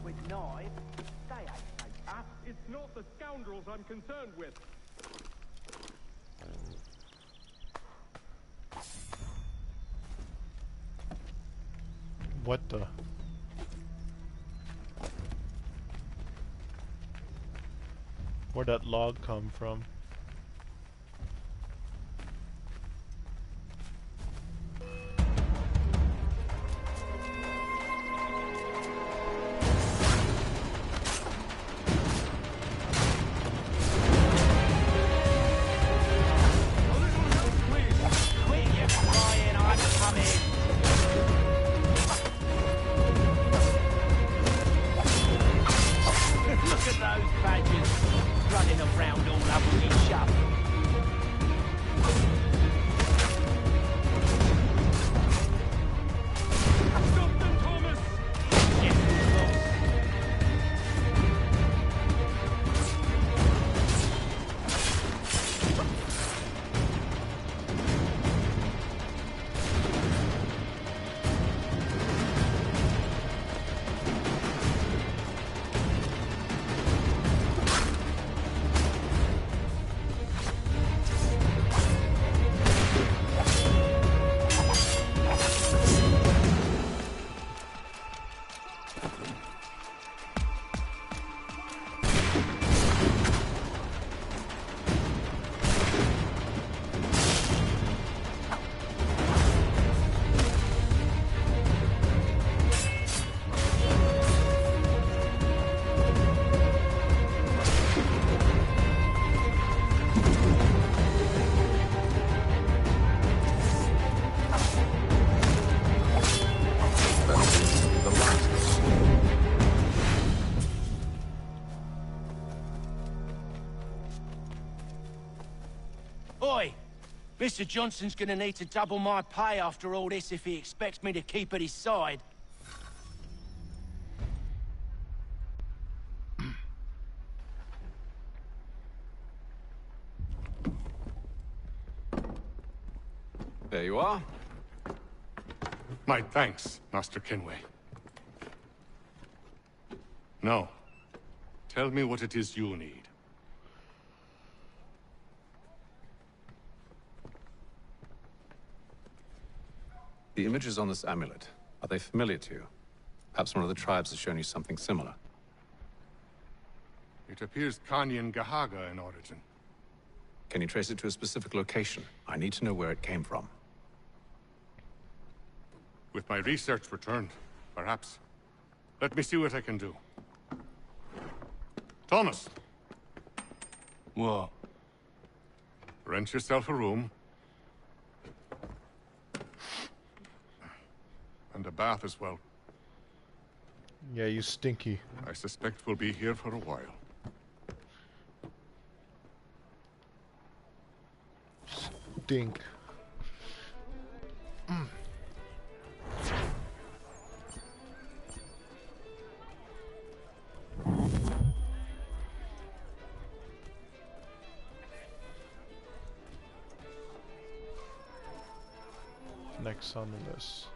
With knives, they ain't safe. It's not the scoundrels I'm concerned with. What the? Where'd that log come from? Look at those badgers running around all over me shop. Stop them, Thomas! Oi! Mr. Johnson's gonna need to double my pay after all this if he expects me to keep at his side. There you are. My thanks, Master Kenway. No. Tell me what it is you need. The images on this amulet, are they familiar to you? Perhaps one of the tribes has shown you something similar. It appears Kanyan Gahaga in origin. Can you trace it to a specific location? I need to know where it came from. With my research returned, perhaps. Let me see what I can do. Thomas! What? Rent yourself a room. And a bath as well. Yeah, you stinky. I suspect we'll be here for a while. Stink. Next on the list.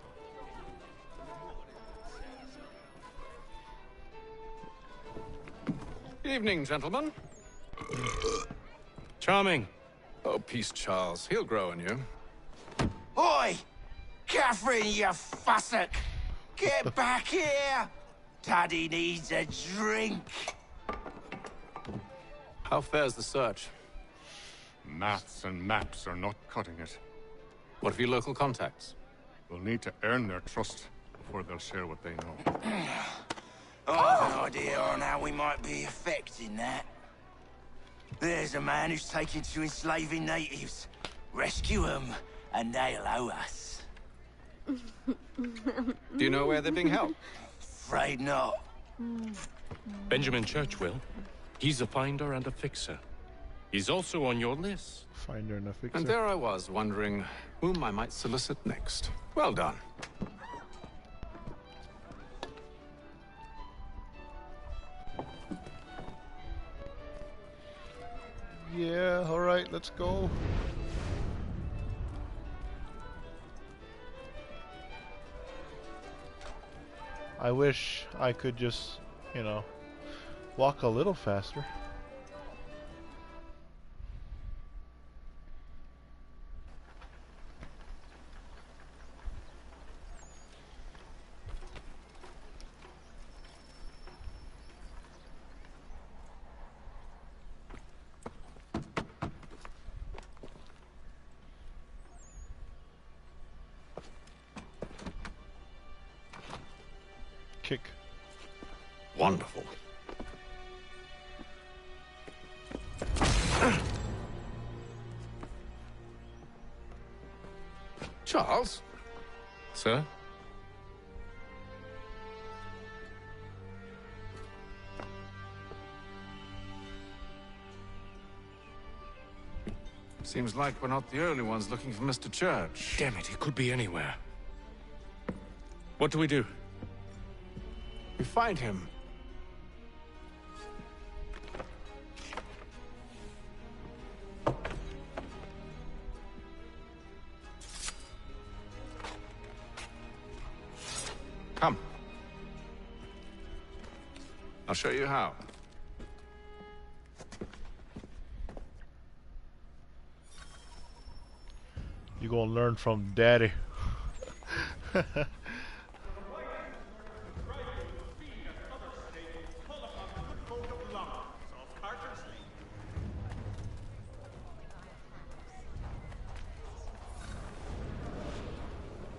Evening, gentlemen. Charming. Oh, peace, Charles. He'll grow on you. Oi! Catherine, you fussock! Get back here! Daddy needs a drink. How fares the search? Maths and maps are not cutting it. What of your local contacts? We'll need to earn their trust before they'll share what they know. I have an idea on how we might be affecting that. There's a man who's taken to enslaving natives. Rescue them, and they'll owe us. Do you know where they're being held? Afraid not. Benjamin Church will. He's a finder and a fixer. He's also on your list. Finder and a fixer. And there I was, wondering whom I might solicit next. Well done. Yeah, alright, let's go. I wish I could just, you know, walk a little faster. Kick. Wonderful. Charles? Sir? Seems like we're not the only ones looking for Mr. Church. Damn it, he could be anywhere. What do we do? We find him. Come. I'll show you how. You gonna learn from Daddy.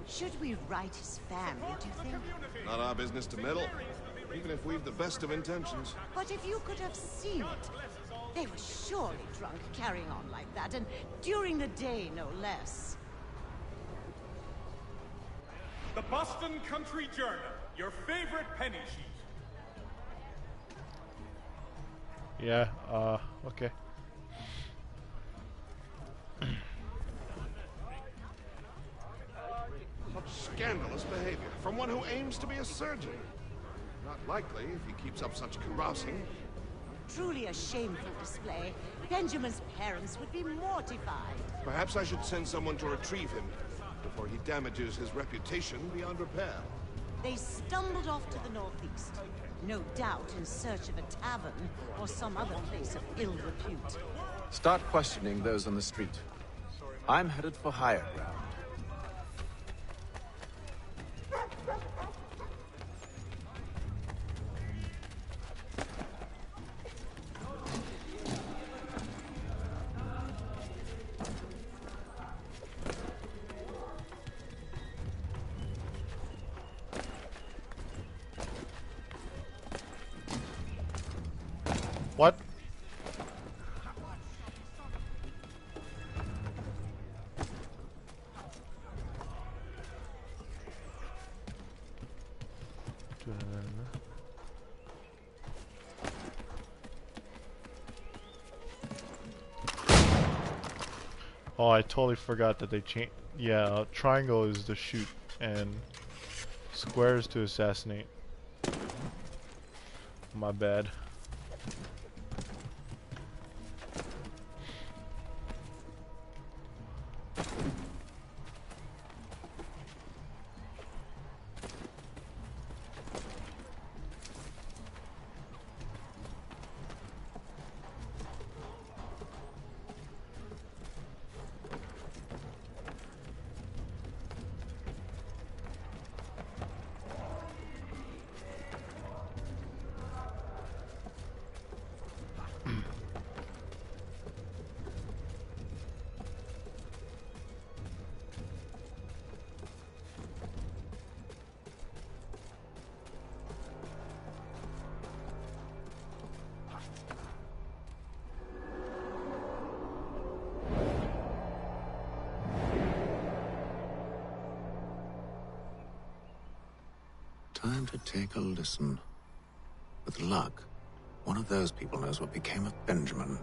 Should we write his family, do you think? Not our business to meddle, even if we've the best of intentions. But if you could have seen it, they were surely drunk carrying on like that, and during the day, no less. The Boston Country Journal, your favorite penny sheet. Yeah, okay. Such scandalous behavior from one who aims to be a surgeon. Not likely if he keeps up such carousing. Truly a shameful display. Benjamin's parents would be mortified. Perhaps I should send someone to retrieve him before he damages his reputation beyond repair. They stumbled off to the northeast. No doubt in search of a tavern or some other place of ill repute. Start questioning those on the street. I'm headed for higher ground. What? Oh, I totally forgot that they changed. Yeah, triangle is to shoot and square is to assassinate. My bad. Time to take a listen. With luck, one of those people knows what became of Benjamin.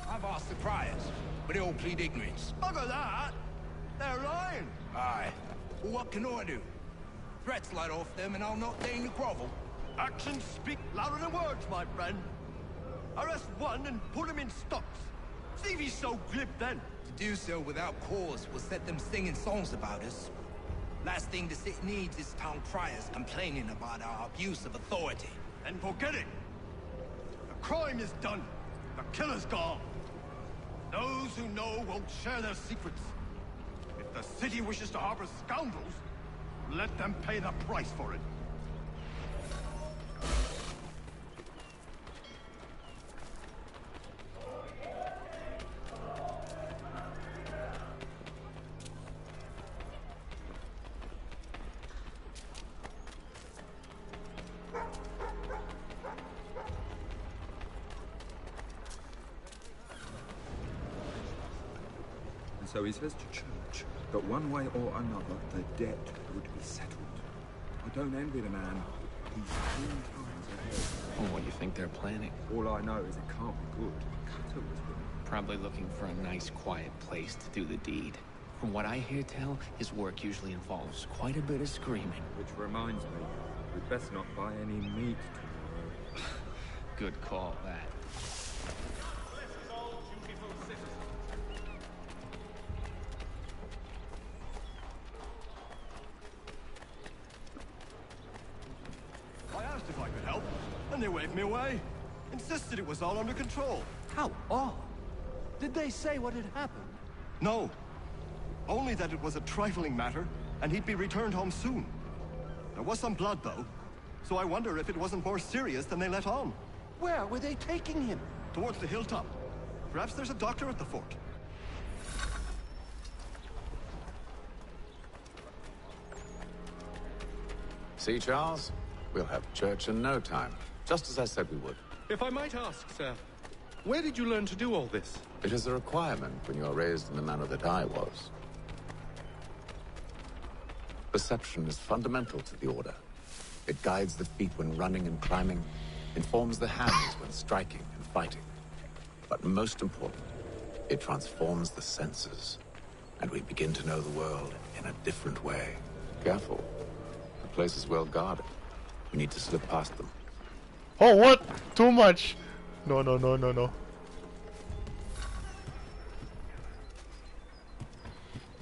I've asked the criers, but they all plead ignorance. Bugger that! They're lying! Aye. Well, what can I do? Threats light off them and I'll not deign to grovel. Actions speak louder than words, my friend. Arrest one and put him in stocks. See if he's so glib then. To do so without cause will set them singing songs about us. Last thing the city needs is town criers complaining about our abuse of authority. And forget it! The crime is done. The killer's gone. Those who know won't share their secrets. If the city wishes to harbor scoundrels, let them pay the price for it. So he says to church that one way or another the debt would be settled. I don't envy the man. He's 10 times ahead. Well, what do you think they're planning? All I know is it can't be good. Cutter was with him. Probably looking for a nice, quiet place to do the deed. From what I hear tell, his work usually involves quite a bit of screaming. Which reminds me, we'd best not buy any meat tomorrow. Good call, that. If I could help, and they waved me away. Insisted it was all under control. How odd. Did they say what had happened? No. Only that it was a trifling matter, and he'd be returned home soon. There was some blood, though, so I wonder if it wasn't more serious than they let on. Where were they taking him? Towards the hilltop. Perhaps there's a doctor at the fort. See, Charles? We'll have church in no time, just as I said we would. If I might ask, sir, where did you learn to do all this? It is a requirement when you are raised in the manner that I was. Perception is fundamental to the Order. It guides the feet when running and climbing, informs the hands when striking and fighting. But most important, it transforms the senses, and we begin to know the world in a different way. Careful. The place is well guarded. We need to slip past them. Oh, what? Too much! No, no, no, no, no.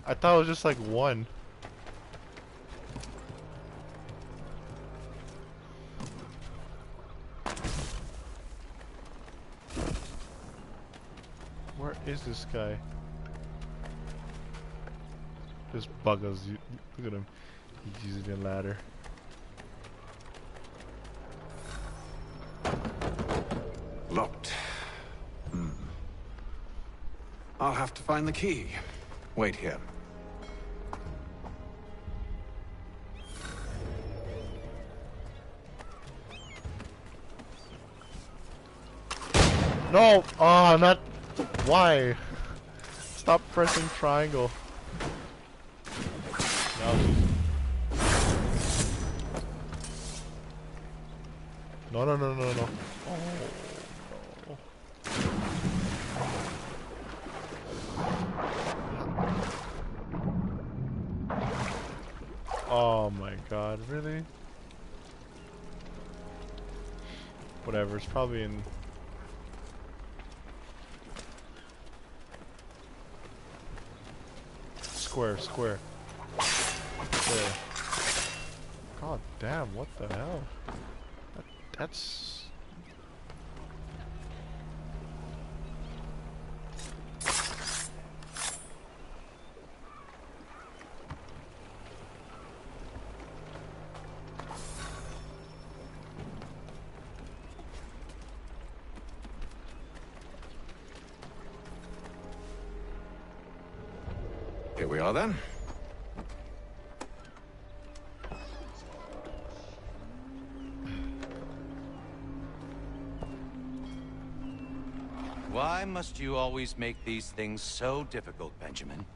I thought it was just like one. Where is this guy? This buggers. Look at him. He's using a ladder. Locked. I'll have to find the key. Wait here. No! Oh, not... Why? Stop pressing triangle. No, no, no, no, no. Oh, no. Oh my god, really? Whatever, it's probably in... Square, square. There. God damn, what the hell? That's... Here we are then. Why must you always make these things so difficult, Benjamin?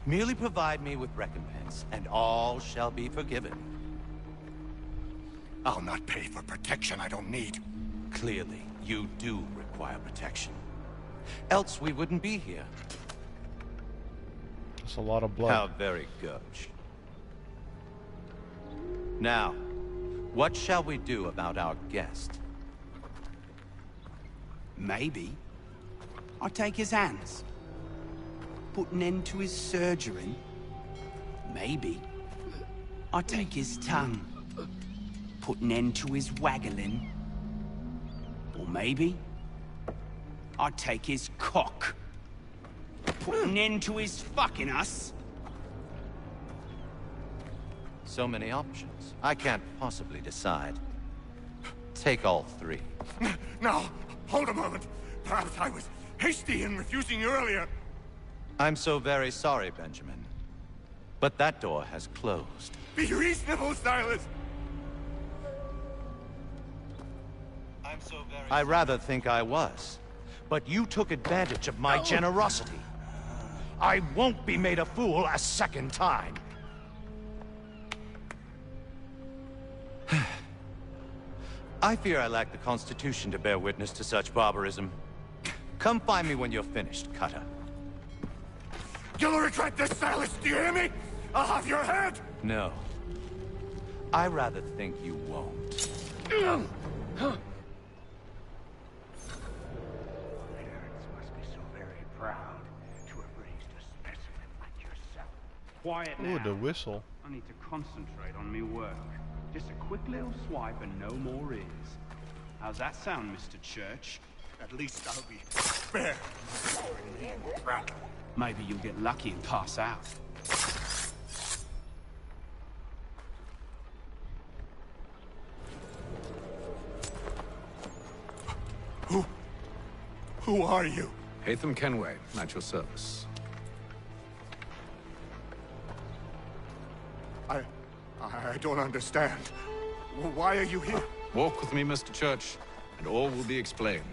Merely provide me with recompense, and all shall be forgiven. I'll not pay for protection I don't need. Clearly, you do require protection. Else we wouldn't be here. That's a lot of blood. How very good. Now, what shall we do about our guest? Maybe I'll take his hands. Put an end to his surgery. Maybe I'll take his tongue. Put an end to his waggling. Or maybe I'll take his cock. Put an end to his fucking us. So many options. I can't possibly decide. Take all three. Now, hold a moment. Perhaps I was hasty in refusing you earlier. I'm so very sorry, Benjamin. But that door has closed. Be reasonable, Silas. I rather think I was. But you took advantage of my generosity. I won't be made a fool a second time. I fear I lack the constitution to bear witness to such barbarism. Come find me when you're finished, Cutter. You'll regret this, Silas, do you hear me? I'll have your head! No. I rather think you won't. Proud to have raised a specimen like yourself. Quiet now. Ooh, the whistle. I need to concentrate on me work. Just a quick little swipe and no more is. How's that sound, Mr. Church? At least I'll be spared. Maybe you'll get lucky and pass out. Who are you? Hatham Kenway, at your service. I don't understand. Why are you here? Walk with me, Mr. Church, and all will be explained.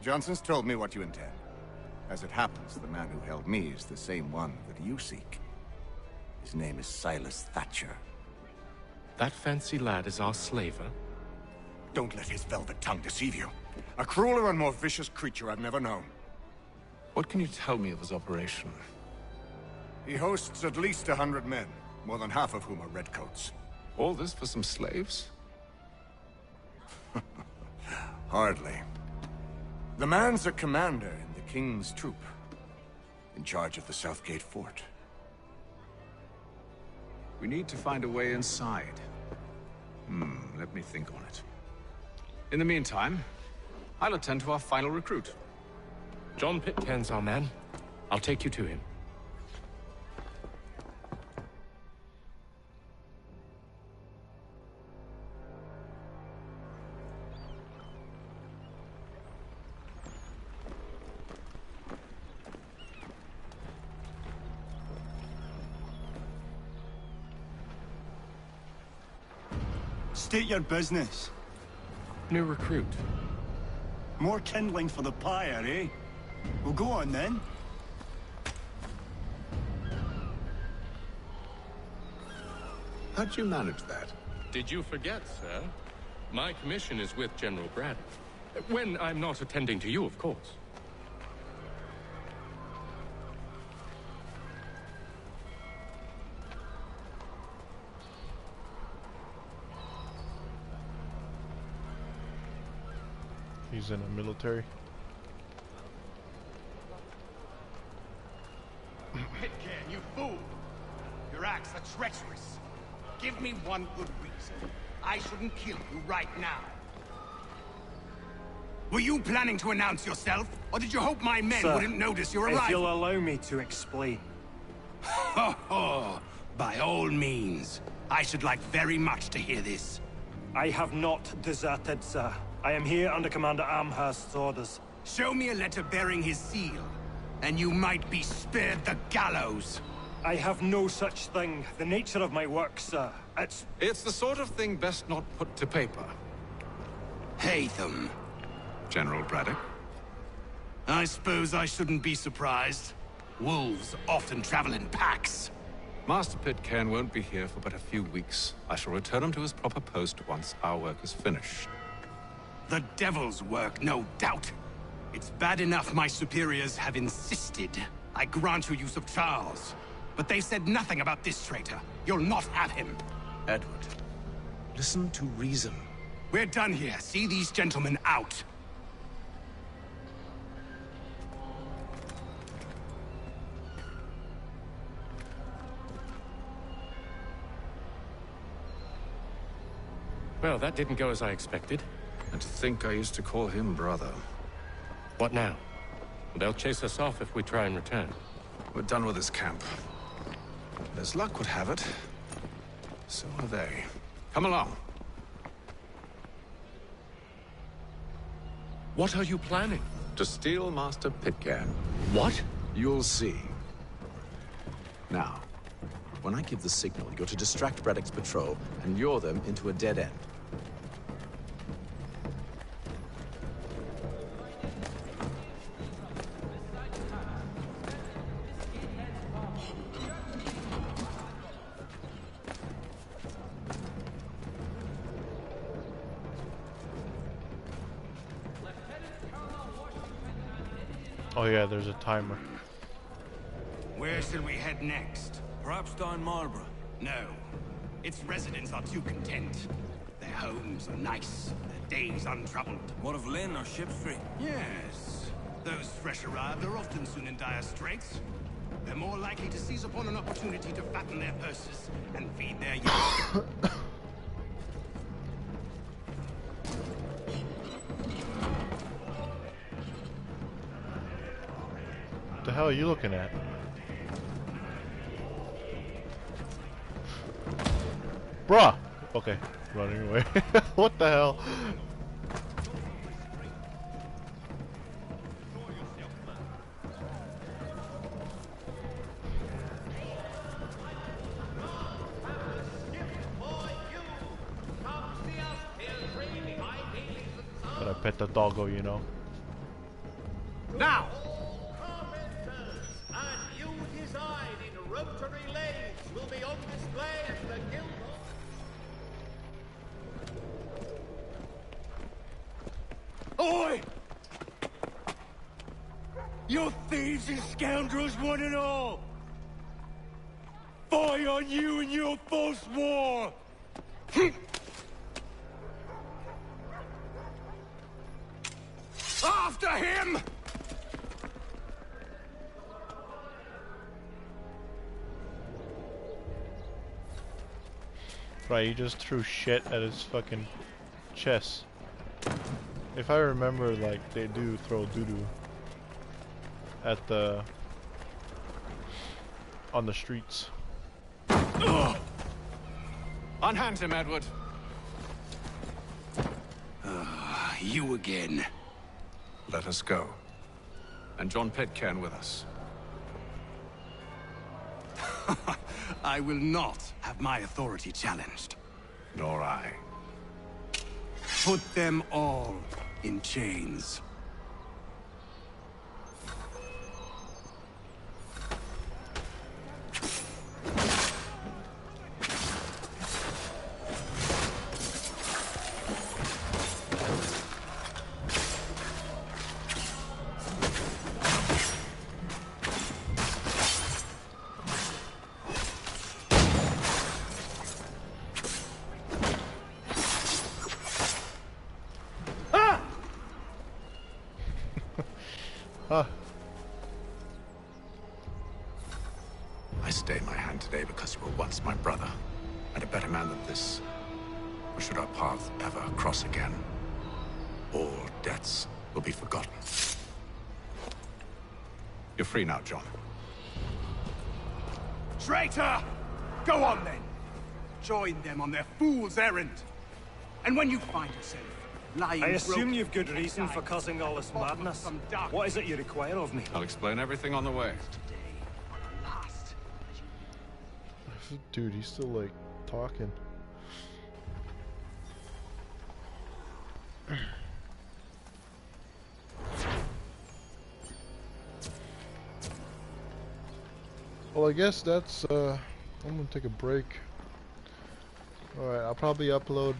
Johnson's told me what you intend. As it happens, the man who held me is the same one that you seek. His name is Silas Thatcher. That fancy lad is our slaver? Don't let his velvet tongue deceive you. A crueler and more vicious creature I've never known. What can you tell me of his operation? He hosts at least 100 men, more than half of whom are redcoats. All this for some slaves? Hardly. The man's a commander in the King's troop, in charge of the Southgate Fort. We need to find a way inside. Let me think on it. In the meantime, I'll attend to our final recruit. John Pitcairn's our man. I'll take you to him. State your business. New recruit. More kindling for the pyre, eh? Well, go on then. How'd you manage that? Did you forget, sir? My commission is with General Braddock. When I'm not attending to you, of course. He's in the military. Pitcairn, you fool! Your acts are treacherous. Give me one good reason. I shouldn't kill you right now. Were you planning to announce yourself, or did you hope my men Sir, wouldn't notice your arrival? If you'll allow me to explain. Ho ho! By all means. I should like very much to hear this. I have not deserted, sir. I am here under Commander Amherst's orders. Show me a letter bearing his seal, and you might be spared the gallows. I have no such thing. The nature of my work, sir, It's the sort of thing best not put to paper. Hatham. General Braddock? I suppose I shouldn't be surprised. Wolves often travel in packs. Master Pitcairn won't be here for but a few weeks. I shall return him to his proper post once our work is finished. The devil's work, no doubt. It's bad enough my superiors have insisted I grant you use of Charles. But they said nothing about this traitor. You'll not have him. Edward, listen to reason. We're done here. See these gentlemen out. Well, that didn't go as I expected. And to think I used to call him brother. What now? They'll chase us off if we try and return. We're done with this camp. As luck would have it, so are they. Come along. What are you planning? To steal Master Pitcairn. What? You'll see. Now, when I give the signal, you're to distract Braddock's patrol and lure them into a dead end. Oh yeah, there's a timer. Where should we head next? Perhaps down Marlborough? No. Its residents are too content. Their homes are nice, their days untroubled. What of Lynn or Ship Street? Yes. Those fresh arrived are often soon in dire straits. They're more likely to seize upon an opportunity to fatten their purses and feed their young. What the hell are you looking at? Bruh! Okay, running away. What the hell? Gotta pet the doggo, you know. Now! Carpenters and new design in rotary lathes will be on display at the Guild Hall. Oi! You thieves and scoundrels, one and all! Fie on you and your false war! After him! Right, he just threw shit at his fucking chest. If I remember, like, they do throw doo-doo at the... on the streets. Unhand him, Edward. You again. Let us go. And John Pitcairn with us. I will not have my authority challenged. Nor I. Put them all in chains. I stay my hand today because you were once my brother, and a better man than this. Or should our paths ever cross again, all debts will be forgotten. You're free now, John. Traitor! Go on then! Join them on their fool's errand. And when you find yourself lying I assume broken, you've good reason for causing all this madness. What is it you require of me? I'll explain everything on the way. Dude, he's still like talking. Well, I guess that's I'm gonna take a break. Alright, I'll probably upload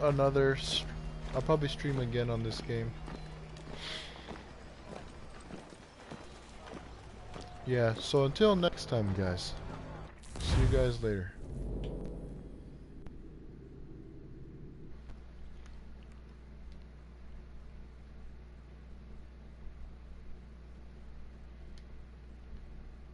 another I'll probably stream again on this game. Yeah, so until next time, guys. See you guys later.